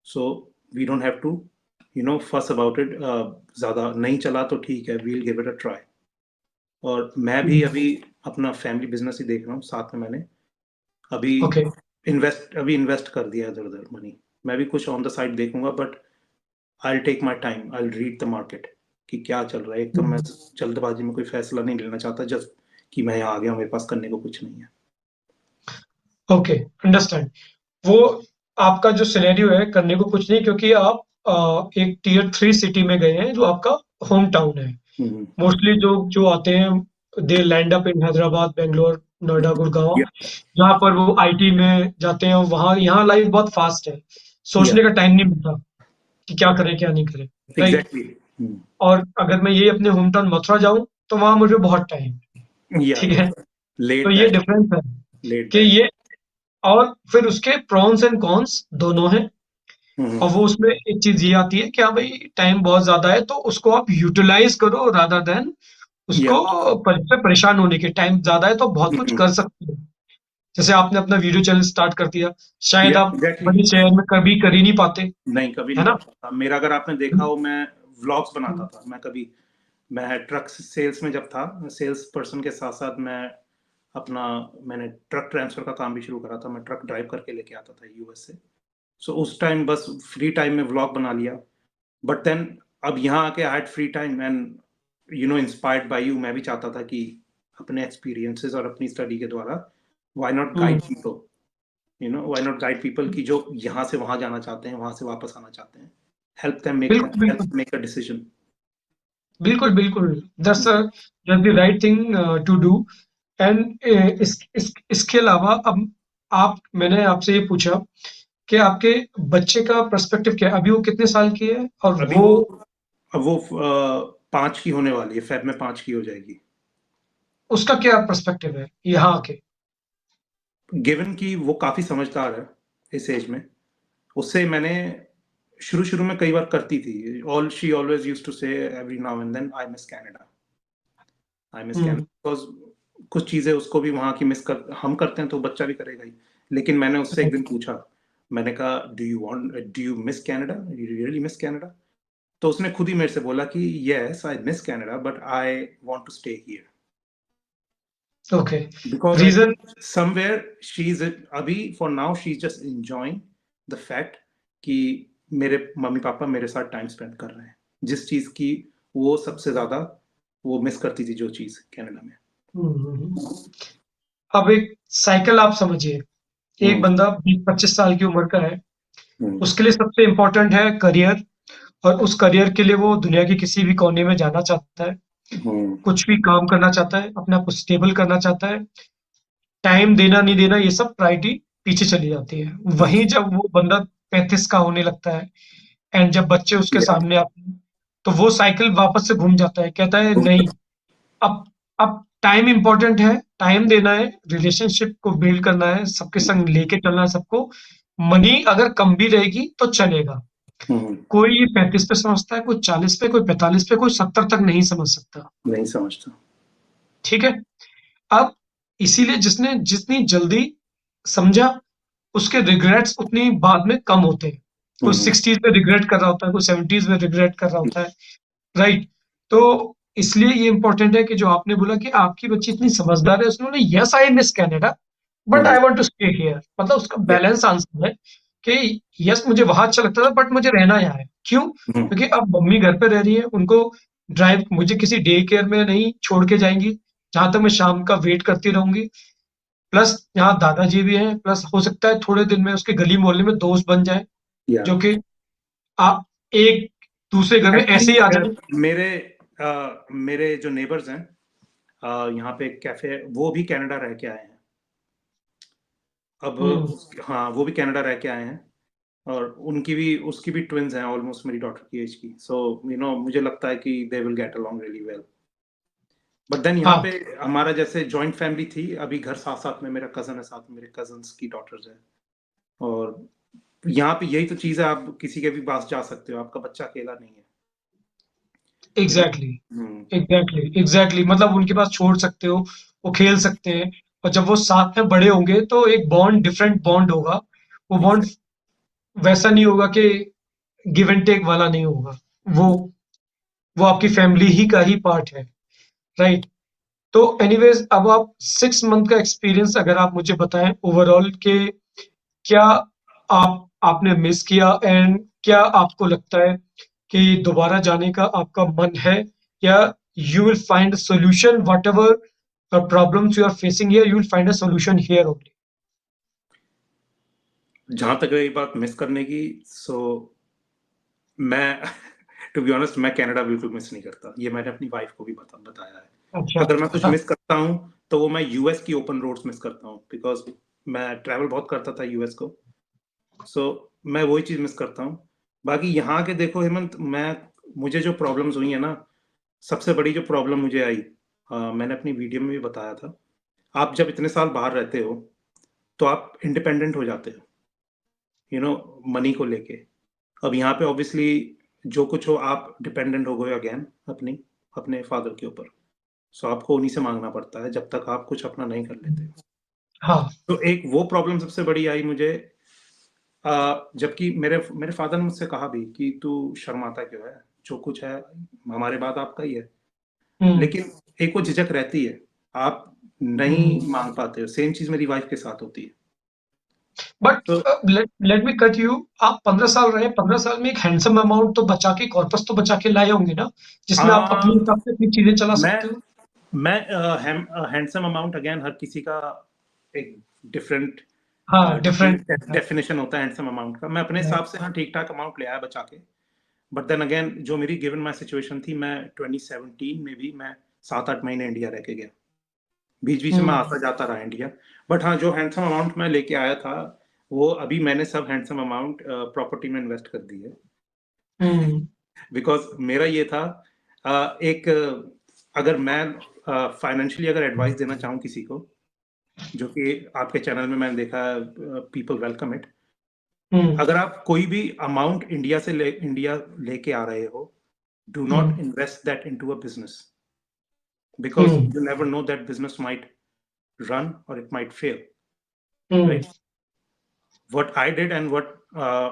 Speaker 2: so we don't have to fuss about it. ज़्यादा नहीं चला तो ठीक है, we'll give it a try. और मैं भी अभी अपना फैमिली बिजनेस ही देख रहा हूँ साथ में। मैंने अभी
Speaker 1: ओके।
Speaker 2: इन्वेस्ट कर दिया इधर उधर मनी। मैं भी कुछ ऑन द साइड देखूंगा, but I take my time, I read the market कि क्या चल रहा है। एक तो मैं जल्दबाजी में कोई फैसला नहीं लेना चाहता जस्ट कि मैं यहाँ आ गया, मेरे पास करने को कुछ नहीं है।
Speaker 1: Okay, understand. वो आपका जो सिनेरियो है करने को कुछ नहीं, क्योंकि आप एक टियर 3 सिटी में गए हैं जो आपका होम टाउन है।
Speaker 2: हम्म,
Speaker 1: मोस्टली जो जो आते हैं they land up in Hyderabad, Bangalore, Noida, Gurgaon,
Speaker 2: या
Speaker 1: जहाँ पर वो आईटी में जाते हैं। वहाँ यहाँ लाइफ बहुत फास्ट है,
Speaker 2: या
Speaker 1: सोचने का टाइम नहीं मिलता कि क्या करें क्या नहीं करें, राइट।
Speaker 2: एग्जैक्टली।
Speaker 1: और अगर मैं ये अपने होम टाउन मथुरा जाऊं तो वहां मुझे बहुत टाइम,
Speaker 2: या
Speaker 1: ठीक है। तो
Speaker 2: लेट
Speaker 1: ये
Speaker 2: बैक,
Speaker 1: डिफरेंस है
Speaker 2: लेट
Speaker 1: कि
Speaker 2: बैक।
Speaker 1: ये, और फिर उसके प्रॉन्स एंड कॉन्स दोनों हैं। और वो उसमें एक चीज ये आती है कि हाँ भाई टाइम बहुत ज्यादा है तो उसको आप यूटिलाइज करो रादर देन
Speaker 2: या
Speaker 1: उसको परेशान होने के। टाइम ज्यादा है तो बहुत कुछ कर सकते हो। जैसे आपने अपना वीडियो चैनल स्टार्ट कर दिया, शायद
Speaker 2: या
Speaker 1: आप
Speaker 2: एग्जैक्टली।
Speaker 1: बड़े शहर में कभी कर ही नहीं पाते,
Speaker 2: नहीं, कभी
Speaker 1: है
Speaker 2: नहीं
Speaker 1: ना।
Speaker 2: कर सकता मेरा। अगर आपने देखा हो, मैं व्लॉग्स बनाता था। मैं ट्रक सेल्स में जब था, सेल्स पर्सन के साथ साथ अपना मैंने ट्रक ट्रांसफर का काम भी शुरू करा था। मैं ट्रक ड्राइव करके लेके आता था यूएस से। सो उस टाइम बस फ्री टाइम में व्लॉग बना लिया। बट देन अब यहाँ आके I had free time and inspired by you, मैं भी चाहता था कि अपने एक्सपीरियंसेस और अपनी स्टडी के द्वारा why not guide
Speaker 1: hmm,
Speaker 2: people, why not guide people की जो यहाँ से वहां जाना चाहते हैं, वहां से वापस आना चाहते हैं।
Speaker 1: बिल्कुल बिल्कुल
Speaker 2: हेल्प मेक अ डिसीजन।
Speaker 1: बिल्कुल बिल्कुल। That's the right thing to do. And इसके अलावा अब आप, मैंने आपसे ये पूछा कि आपके बच्चे का पर्सपेक्टिव क्या है। अभी वो कितने साल की है और
Speaker 2: अभी
Speaker 1: वो,
Speaker 2: वो अब वो 5 की होने वाली है, फेब में 5 की हो जाएगी।
Speaker 1: उसका क्या पर्सपेक्टिव है यहाँ आके।
Speaker 2: गिवन कि वो काफी समझदार है इस एज में। उससे मैंने शुरू शुरू में कई बार करती थी। All she always used to say every now and then, I miss Canada, I miss Canada.
Speaker 1: Hmm
Speaker 2: because कुछ चीजें उसको भी वहां की मिस कर, हम करते हैं तो बच्चा भी करेगा ही। लेकिन मैंने उससे एक दिन पूछा, मैंने कहा do you miss Canada, you really miss Canada? तो उसने खुद ही मेरे से बोला कि yes I miss Canada but I want to stay here
Speaker 1: okay,
Speaker 2: because I
Speaker 1: reason.
Speaker 2: think somewhere she's अभी for now she's just enjoying the fact कि मेरे मम्मी पापा मेरे साथ टाइम स्पेंड कर रहे हैं, जिस चीज की वो सबसे ज्यादा वो मिस करती थी, जो चीज कनाडा में।
Speaker 1: अब एक साइकिल आप समझिए, एक
Speaker 2: हम्म,
Speaker 1: बंदा 20-25 साल की उम्र का है,
Speaker 2: हम्म,
Speaker 1: उसके लिए सबसे इम्पोर्टेंट है करियर। और उस करियर के लिए वो दुनिया के किसी भी कोने में जाना चाहता है,
Speaker 2: हम्म,
Speaker 1: कुछ भी काम करना चाहता है, अपने आप को स्टेबल करना चाहता है। टाइम देना नहीं देना ये सब प्रायोरिटी पीछे चली जाती है। वहीं जब वो बंदा 35 का होने लगता है एंड जब बच्चे उसके
Speaker 2: या
Speaker 1: सामने आते हैं तो वो साइकिल वापस से घूम जाता है, कहता है नहीं, अब अब टाइम इंपॉर्टेंट है, टाइम देना है, रिलेशनशिप को बिल्ड करना है, सबके संग लेके चलना है सबको। मनी अगर कम भी रहेगी तो चलेगा।
Speaker 2: हम्म,
Speaker 1: कोई 35 पे समझता है, कोई 40 पे, कोई 45 पे, कोई 70 तक नहीं समझ सकता,
Speaker 2: नहीं समझता।
Speaker 1: ठीक है। अब इसीलिए जिसने जितनी जल्दी समझा उसके रिग्रेट्स उतनी बाद में कम होते हैं। कोई
Speaker 2: हम्म,
Speaker 1: 60s में रिग्रेट कर रहा होता है, कोई 70s में रिग्रेट कर रहा होता है, राइट। तो इसलिए ये इंपॉर्टेंट है कि जो आपने बोला कि आपकी बच्ची इतनी समझदार है, उसने बोला yes I miss Canada but
Speaker 2: hmm,
Speaker 1: I want to stay here. मतलब उसका
Speaker 2: या
Speaker 1: बैलेंस आंसर है कि यस मुझे वहां अच्छा लगता था बट मुझे रहना यहाँ है। क्यों?
Speaker 2: हम्म,
Speaker 1: क्योंकि अब मम्मी घर पे रह रही है, उनको ड्राइव मुझे किसी डे केयर में नहीं छोड़ के जाएंगी जहां तक मैं शाम का वेट करती रहूंगी। प्लस यहाँ दादाजी भी हैं, प्लस हो सकता है थोड़े दिन में उसके गली मोहल्ले में दोस्त बन जाए
Speaker 2: या
Speaker 1: जो कि आप एक दूसरे घर में ऐसे ही आ जाए।
Speaker 2: एक्चुअली मेरे जो नेबर्स हैं, यहाँ पे एक कैफे है, वो भी कनाडा रह के आए हैं। अब
Speaker 1: हम्म,
Speaker 2: हाँ, वो भी कनाडा रह के आए हैं। और उसकी भी ट्विन्स हैं ऑलमोस्ट मेरी डॉटर की एज की। सो मुझे लगता है कि they will get along really well. But then यहाँ
Speaker 1: हाँ,
Speaker 2: पे हमारा जैसे जॉइंट फैमिली थी, अभी घर साथ साथ में, मेरा कजन है साथ में, मेरे कजन्स की डॉटर्स है। और यहाँ पे यही तो चीज है, आप किसी के भी पास जा सकते हो, आपका बच्चा अकेला नहीं है। You know
Speaker 1: exactly exactly exactly. मतलब उनके पास छोड़ सकते हो, वो खेल सकते हैं। और जब वो साथ में बड़े होंगे तो एक बॉन्ड, डिफरेंट बॉन्ड होगा। वो बॉन्ड वैसा नहीं होगा कि गिव एंड टेक वाला नहीं होगा। वो वो आपकी फैमिली ही का ही पार्ट है, राइट। तो एनीवेज, अब आप 6 मंथ का एक्सपीरियंस अगर आप मुझे बताएं ओवरऑल के, क्या आपने मिस किया एंड क्या आपको लगता है कि दोबारा जाने का आपका मन है, या you will find solution whatever problems you are facing here, you will find a solution here only?
Speaker 2: जहां तक रही बात मिस करने की, सो मैं टू बी ऑनेस्ट मैं कनाडा बिल्कुल मिस नहीं करता। ये मैंने अपनी वाइफ को भी बताया है।
Speaker 1: अच्छा।
Speaker 2: अगर मैं कुछ मिस करता हूँ तो वो मैं यूएस की ओपन रोड्स मिस करता हूँ, बिकॉज मैं ट्रैवल बहुत करता था यूएस को। सो मैं वही चीज मिस करता हूँ। बाकी यहाँ के देखो हेमंत, मुझे जो प्रॉब्लम्स हुई है ना, सबसे बड़ी जो प्रॉब्लम मुझे आई, मैंने अपनी वीडियो में भी बताया था, आप जब इतने साल बाहर रहते हो तो आप इंडिपेंडेंट हो जाते हो, मनी को लेके। अब यहाँ पे ऑब्वियसली जो कुछ हो आप डिपेंडेंट हो गए अगेन अपने फादर के ऊपर। सो आपको उन्हीं से मांगना पड़ता है जब तक आप कुछ अपना नहीं कर लेते हो।
Speaker 1: हाँ।
Speaker 2: तो एक वो प्रॉब्लम सबसे बड़ी आई मुझे, जबकि मेरे मेरे फादर ने मुझसे कहा भी कि तू शर्माता क्यों है, जो कुछ है हमारे बाद आपका ही है।
Speaker 1: हम्म।
Speaker 2: लेकिन एक वो झिझक रहती है, आप नहीं मांग पाते हो। सेम चीज मेरी वाइफ के साथ होती है।
Speaker 1: बट
Speaker 2: तो
Speaker 1: लेट मी कट यू। आप 15 साल रहे, 15 साल में एक हैंडसम अमाउंट तो बचा के, कॉर्पस तो बचा के लाए होंगे ना, जिसमें आप अपने
Speaker 2: आ,
Speaker 1: हिसाब से अपनी चीजें चला
Speaker 2: मैं
Speaker 1: सकते हो?
Speaker 2: मैं हैंडसम अमाउंट, अगेन हर किसी का एक डिफरेंट
Speaker 1: हाँ, डिफरेंट है।
Speaker 2: डेफिनेशन होता है हैंडसम अमाउंट का। मैं अपने हिसाब से हाँ ठीक ठाक अमाउंट ले आया बचा के। बट देन अगेन जो मेरी गिवन माई सिचुएशन थी, मैं 2017 में भी मैं 7-8 महीने इंडिया रह के गया। बीच बीच में मैं
Speaker 1: हम्म।
Speaker 2: आता जाता रहा इंडिया। बट हाँ, जो हैंडसम अमाउंट मैं लेके आया था, वो अभी मैंने सब हैंडसम अमाउंट प्रॉपर्टी में इन्वेस्ट कर दी है।
Speaker 1: हम्म।
Speaker 2: बिकॉज मेरा ये था, एक अगर मैं फाइनेंशियली अगर एडवाइस देना चाहूँ किसी को, जो कि आपके चैनल में मैंने देखा, पीपल वेलकम इट।
Speaker 1: हम्म।
Speaker 2: अगर आप कोई भी अमाउंट इंडिया लेके आ रहे हो, do not
Speaker 1: hmm.
Speaker 2: Invest that into a business, because
Speaker 1: hmm.
Speaker 2: You never know that business might run or it might fail,
Speaker 1: hmm.
Speaker 2: right? What I did and what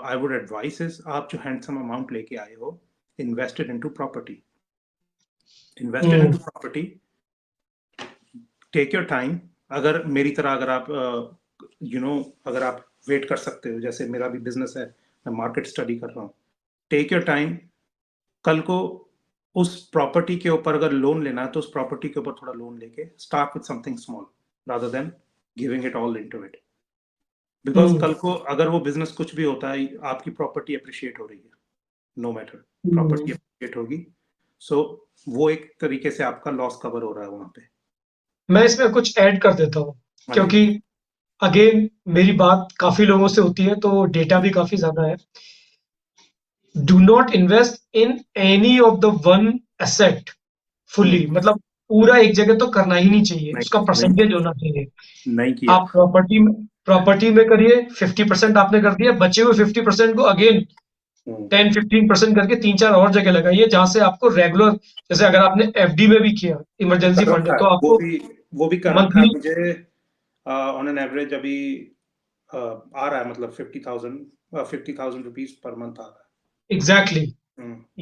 Speaker 2: I would advise is, आप जो handsome amount लेके आए हो, invest it into property. Invest it
Speaker 1: hmm.
Speaker 2: into property. Take your time. अगर मेरी तरह अगर आप अगर आप वेट कर सकते हो, जैसे मेरा भी बिजनेस है, मैं मार्केट स्टडी कर रहा हूँ, टेक योर टाइम। कल को उस प्रॉपर्टी के ऊपर अगर लोन लेना है तो उस प्रॉपर्टी के ऊपर थोड़ा लोन लेके start with something small, rather than giving it all into it. Because
Speaker 1: hmm.
Speaker 2: कल को अगर वो बिजनेस कुछ भी होता है, आपकी प्रॉपर्टी अप्रिशिएट हो रही है, नो मैटर, प्रॉपर्टी
Speaker 1: हम्म।
Speaker 2: अप्रिशिएट होगी। सो वो एक तरीके से आपका लॉस कवर हो रहा है वहां पे।
Speaker 1: मैं इसमें कुछ ऐड कर देता हूँ,
Speaker 2: हाँ जी।
Speaker 1: क्योंकि अगेन मेरी बात काफी लोगों से होती है तो डेटा भी काफी ज्यादा है। Do not invest in any of the one asset fully,
Speaker 2: hmm,
Speaker 1: मतलब पूरा एक जगह तो करना ही नहीं चाहिए,
Speaker 2: नहीं
Speaker 1: उसका
Speaker 2: नहीं
Speaker 1: परसेंटेज होना चाहिए।
Speaker 2: नहीं किया।
Speaker 1: आप प्रॉपर्टी में करिए, 50% आपने कर दिया, बचे हुए 50% को अगेन
Speaker 2: हम्म,
Speaker 1: 10-15% करके 3-4 और जगह लगाइए, जहां से आपको रेगुलर, जैसे अगर आपने एफडी में भी किया, इमरजेंसी
Speaker 2: कर
Speaker 1: फंड है,
Speaker 2: रखा है
Speaker 1: तो
Speaker 2: वो
Speaker 1: आपको
Speaker 2: भी। वो भी कर रखा है
Speaker 1: मंथली।
Speaker 2: मुझे। ऑन एन एवरेज अभी आ रहा है, मतलब 50,000 रुपीज पर मंथ आ रहा
Speaker 1: एग्जैक्टली
Speaker 2: है।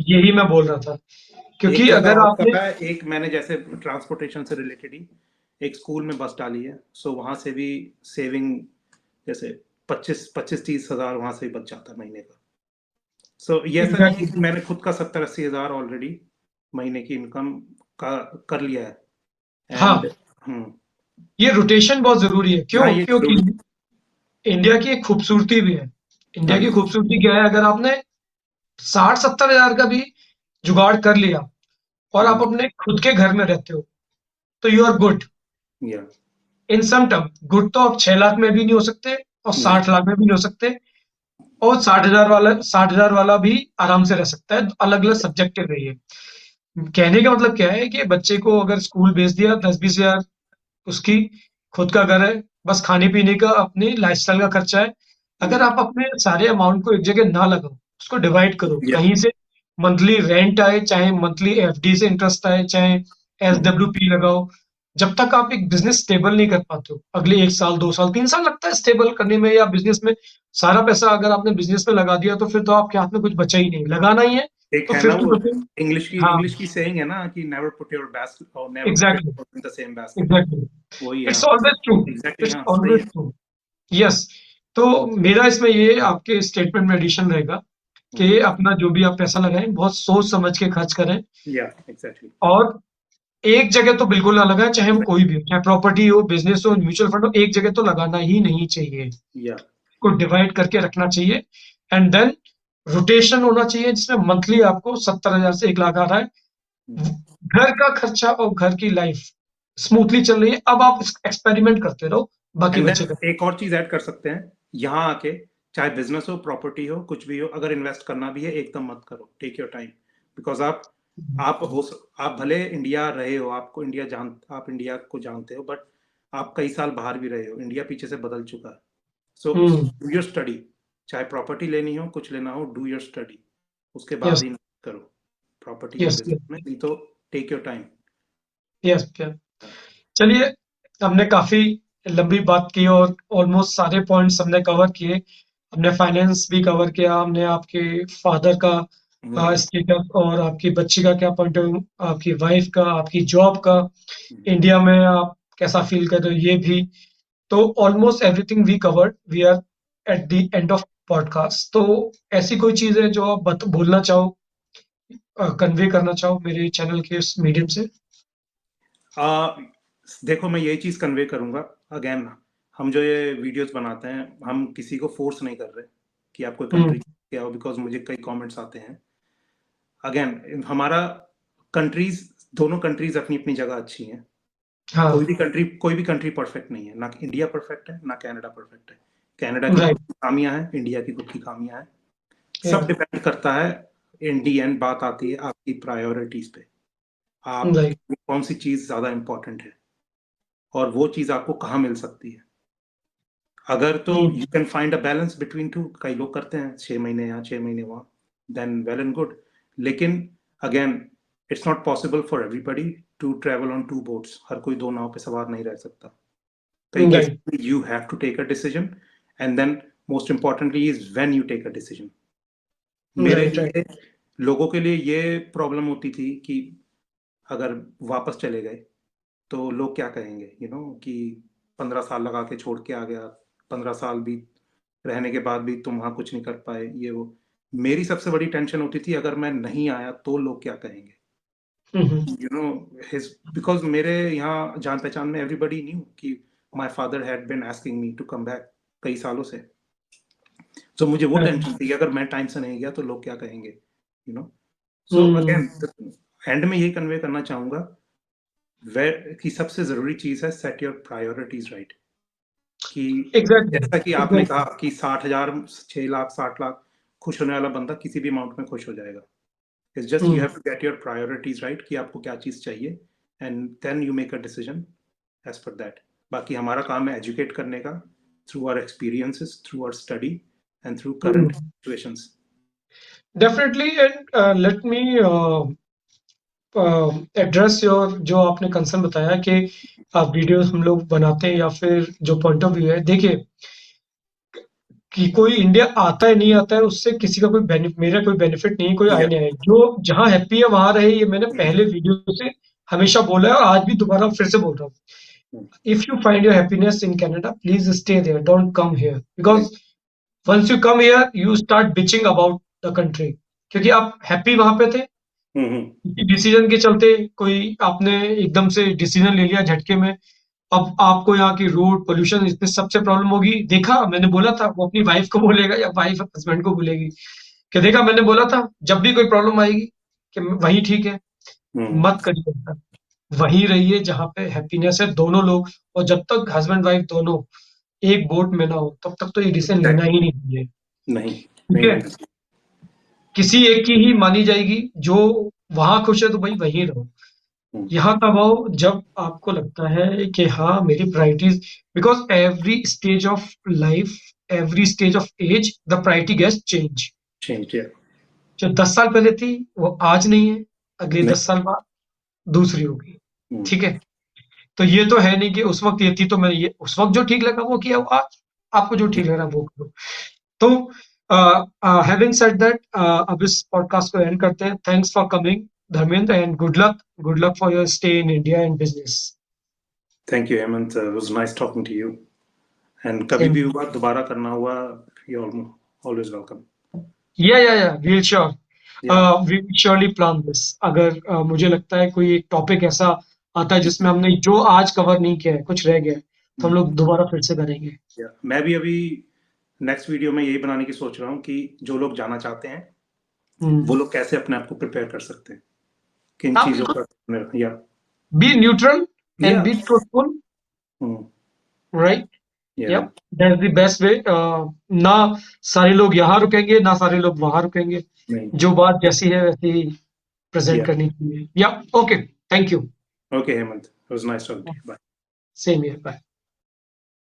Speaker 1: यही मैं बोल रहा था,
Speaker 2: एक
Speaker 1: क्योंकि
Speaker 2: जगह
Speaker 1: अगर
Speaker 2: और कर
Speaker 1: आपने।
Speaker 2: रहा है, एक मैंने जैसे ट्रांसपोर्टेशन से रिलेटेड ही एक स्कूल में बस डाली है, सो वहां से भी सेविंग, जैसे 25-30 हजार वहां से ही बच जाता है महीने का। सो ये ऐसा नहीं है
Speaker 1: एग्जैक्टली।
Speaker 2: कि मैंने खुद का 70-80 हजार ऑलरेडी महीने की इनकम का कर लिया है। एंड
Speaker 1: हाँ, ये रोटेशन बहुत जरूरी है,
Speaker 2: हाँ,
Speaker 1: क्यों?
Speaker 2: ये
Speaker 1: क्योंकि
Speaker 2: जरूरी।
Speaker 1: इंडिया की एक खूबसूरती भी है। इंडिया
Speaker 2: हाँ
Speaker 1: की
Speaker 2: जी।
Speaker 1: खूबसूरती क्या है? अगर आपने 60-70 हजार का भी जुगाड़ कर लिया और आप अपने खुद के घर में रहते हो, तो यू आर गुड।
Speaker 2: या
Speaker 1: इन सम टर्म गुड तो आप 6 लाख में भी नहीं हो सकते, और
Speaker 2: नहीं।
Speaker 1: 60 लाख में भी नहीं हो सकते, और 60 हजार वाला भी आराम से रह सकता है। अलग अलग सब्जेक्टिव है ये। कहने का मतलब क्या है कि बच्चे को अगर स्कूल भेज दिया, 10-20 हजार उसकी खुद का घर है, बस खाने पीने का अपनी लाइफस्टाइल का खर्चा है। अगर आप अपने सारे अमाउंट को एक जगह ना लगाओ, उसको डिवाइड करो,
Speaker 2: या
Speaker 1: कहीं से मंथली रेंट आए, चाहे मंथली एफडी से इंटरेस्ट आए, चाहे एसडब्ल्यूपी लगाओ। जब तक आप एक बिजनेस स्टेबल नहीं कर पाते हो, अगले 1 साल, 2 साल, 3 साल लगता है स्टेबल करने में, या बिजनेस में सारा पैसा अगर आपने बिजनेस में लगा दिया, तो फिर तो आपके हाथ में कुछ बचा ही नहीं, लगाना ही है।
Speaker 2: एक
Speaker 1: तो
Speaker 2: है
Speaker 1: फिर
Speaker 2: ना
Speaker 1: तो
Speaker 2: वो,
Speaker 1: बचे। हाँ,
Speaker 2: इंग्लिश की सेइंग है ना कि नेवर पुट योर बास्केट, और never put
Speaker 1: exactly.
Speaker 2: Your in the same basket.
Speaker 1: Exactly.
Speaker 2: वही है,
Speaker 1: इट्स
Speaker 2: हाँ।
Speaker 1: Always true.
Speaker 2: एग्जैक्टली,
Speaker 1: इट्स
Speaker 2: हाँ, सही
Speaker 1: ऑलवेज
Speaker 2: है।
Speaker 1: ट्रू। यस। तो मेरा इसमें ये आपके स्टेटमेंट में एडिशन रहेगा कि अपना जो भी आप पैसा लगाएं बहुत सोच समझ के खर्च करें,
Speaker 2: Yeah, exactly.
Speaker 1: और एक जगह तो बिल्कुल ना लगाएं, चाहे वो कोई भी हो, चाहे प्रॉपर्टी हो, बिजनेस हो, म्यूचुअल फंड हो, एक जगह तो लगाना ही नहीं चाहिए।
Speaker 2: Yeah.
Speaker 1: को डिवाइड करके रखना चाहिए, एंड देन रोटेशन होना चाहिए जिसमें मंथली आपको 70,000 से 1 लाख आ रहा है। घर का खर्चा और घर की लाइफ स्मूथली चल रही है, अब आप एक्सपेरिमेंट करते रहो, बाकी
Speaker 2: एंड
Speaker 1: बच्चे
Speaker 2: देन एक और चीज ऐड कर सकते हैं, यहाँ आके चाहे बिजनेस हो, प्रॉपर्टी हो, कुछ भी हो, अगर इन्वेस्ट करना भी है एकदम मत करो, टेक योर टाइम, बिकॉज आप भले इंडिया रहे हो, आप इंडिया को जानते हो, बट आप कई साल बाहर भी रहे हो, इंडिया पीछे से बदल चुका है। सो डू योर स्टडी, चाहे प्रॉपर्टी लेनी हो, कुछ लेना हो, डू योर स्टडी, उसके बाद
Speaker 1: यस,
Speaker 2: ही करो प्रॉपर्टी या
Speaker 1: यस,
Speaker 2: बिजनेस में, नहीं तो टेक योर टाइम।
Speaker 1: यस। चलिए, हमने काफी लंबी बात की और ऑलमोस्ट सारे पॉइंट्स हमने कवर किए। हमने फाइनेंस भी कवर किया, हमने आपके फादर का स्टेटस और आपकी बच्ची का क्या पॉइंट है, आपकी वाइफ का, आपकी जॉब का, इंडिया में आप कैसा फील कर रहे हो ये भी। तो almost everything we covered, we are at the end of podcast. तो ऐसी कोई चीज है जो आप बोलना चाहो, कन्वे करना चाहो मेरे चैनल के इस मीडियम से?
Speaker 2: देखो, मैं यही चीज कन्वे करूंगा, अगेन हम जो ये वीडियोस बनाते हैं, हम किसी को फोर्स नहीं कर रहे कि आप कोई कंट्री क्या हो, बिकॉज मुझे कई कमेंट्स आते हैं। अगेन हमारा कंट्रीज, दोनों कंट्रीज अपनी अपनी जगह अच्छी हैं।
Speaker 1: हाँ,
Speaker 2: कोई भी कंट्री परफेक्ट नहीं है, ना इंडिया परफेक्ट है, ना कनाडा परफेक्ट है। कनाडा की
Speaker 1: राइट,
Speaker 2: खुद की खामियां हैं, इंडिया की खुद की खामियां हैं।
Speaker 1: या,
Speaker 2: सब डिपेंड करता है, इन दी एंड बात आती है आपकी प्रायोरिटीज पे, आप
Speaker 1: राइट,
Speaker 2: कौन सी चीज ज्यादा इंपॉर्टेंट है और वो चीज आपको कहाँ मिल सकती है। अगर तो you can find a balance between two, कई लोग करते हैं 6 महीने यहाँ 6 महीने वहां, देन वेल एंड गुड। लेकिन again, it's not possible for everybody to travel on two boats, हर कोई दो नाव पे सवार नहीं रह सकता। कई केस
Speaker 1: राइट,
Speaker 2: में you have to take a decision, and then most importantly is when you take a decision. मेरे
Speaker 1: राइट, राइट,
Speaker 2: लिए, लोगों के लिए ये प्रॉब्लम होती थी कि अगर वापस चले गए तो लोग क्या कहेंगे, कि 15 साल लगा के छोड़ के आ गया, 15 साल भी रहने के बाद भी तुम वहां कुछ नहीं कर पाए, ये वो। मेरी सबसे बड़ी टेंशन होती थी, अगर मैं नहीं आया तो लोग क्या कहेंगे, यू नो हिज बिकॉज मेरे यहाँ जान पहचान में एवरीबडी न्यू कि my father had been asking me to come back कई सालों से। तो मुझे वो टेंशन थी कि अगर मैं टाइम से नहीं गया तो लोग क्या कहेंगे, you know so again and में यही कन्वे करना चाहूंगा कि सबसे जरूरी चीज है सेट योर प्रायोरिटीज राइट। कि
Speaker 1: एग्जैक्टली,
Speaker 2: जैसा कि आपने
Speaker 1: एग्जैक्टली,
Speaker 2: कहा कि 60,000, 6 लाख, 60 लाख, खुश होने वाला बंदा किसी भी अमाउंट में खुश हो जाएगा। It's just you have to get your priorities right कि आपको क्या चीज चाहिए, and then you make a decision as per that. बाकी हमारा काम है एजुकेट करने का, through our experiences, through our study and through current situations.
Speaker 1: Definitely. And let me address your जो आपने कंसर्न बताया कि आप वीडियो हम लोग बनाते हैं या फिर जो पॉइंट ऑफ व्यू है, देखिए कि कोई इंडिया आता है नहीं आता है उससे किसी का कोई मेरा कोई बेनिफिट नहीं है, कोई आए
Speaker 2: या
Speaker 1: नहीं आए, जो जहां हैप्पी है वहां रहे, ये मैंने पहले वीडियो से हमेशा बोला है और आज भी दोबारा फिर से बोल रहा हूँ। If you find your happiness in Canada, please stay there, don't come here, because once you come here you start bitching about the country, क्योंकि आप हैप्पी वहां पे थे, डिसीजन के चलते कोई आपने एकदम से डिसीजन ले लिया झटके में, अब आपको यहाँ की रोड पोल्यूशन इसमें सबसे प्रॉब्लम होगी। देखा, मैंने बोला था, वो अपनी वाइफ को बोलेगा या वाइफ हस्बैंड को बोलेगी कि देखा मैंने बोला था, जब भी कोई प्रॉब्लम आएगी कि वही ठीक है, मत करिए ऐसा, वही रहिए जहाँ पे हैप्पीनेस है दोनों लोग। और जब तक हस्बैंड वाइफ दोनों एक बोट में ना हो तब तक तो ये डिसीजन लेना ही नहीं चाहिए।
Speaker 2: नहीं,
Speaker 1: ठीक
Speaker 2: नहीं
Speaker 1: है,
Speaker 2: लेना।
Speaker 1: किसी एक की ही मानी जाएगी, जो वहां खुश है तो भाई वहीं रहो। यहाँ तब आओ जब आपको लगता है कि हाँ मेरी priorities, because every stage of life, every stage of age the priority gets change.
Speaker 2: Change, या
Speaker 1: जो 10 साल पहले थी वो आज नहीं है, अगले
Speaker 2: नहीं।
Speaker 1: 10 साल बाद दूसरी होगी। ठीक है, तो ये तो है नहीं कि उस वक्त ये थी तो मैं ये उस वक्त जो ठीक लगा वो किया, वो आज आपको जो ठीक लग रहा है वो करो। तो हैविंग सेड दैट, अब इस पॉडकास्ट को एंड करते हैं। Thanks for coming Dharmendra, and good luck for your stay in India and business.
Speaker 2: Thank you Hemant, it was nice talking to you, and कभी
Speaker 1: सेम,
Speaker 2: भी हुआ दोबारा करना हुआ, you always welcome.
Speaker 1: Yeah we'll sure,
Speaker 2: Yeah.
Speaker 1: We surely plan this. अगर मुझे लगता है कोई एक टॉपिक ऐसा आता है जिसमें हमने जो आज कवर नहीं किया है, कुछ रह गया है, तो हम लोग दोबारा फिर से करेंगे।
Speaker 2: Yeah. मैं भी अभी नेक्स्ट वीडियो में यही बनाने की सोच रहा हूँ कि जो लोग जाना चाहते हैं वो लोग कैसे अपने आप को प्रिपेयर कर सकते हैं, किन
Speaker 1: हाँ
Speaker 2: चीजों
Speaker 1: बिल्कुल,
Speaker 2: पर। या
Speaker 1: बी न्यूट्रल एंड
Speaker 2: या
Speaker 1: be truthful, right.
Speaker 2: Yeah
Speaker 1: yup, that's the best way. ना सारे लोग यहाँ रुकेंगे, ना सारे लोग वहां रुकेंगे।
Speaker 2: नहीं
Speaker 1: जो बात जैसी है वैसी ही प्रेजेंट
Speaker 2: या
Speaker 1: करनी चाहिए। Yeah okay, thank you.
Speaker 2: Okay Hemant, it was nice talking to you. Bye.
Speaker 1: Same here, bye.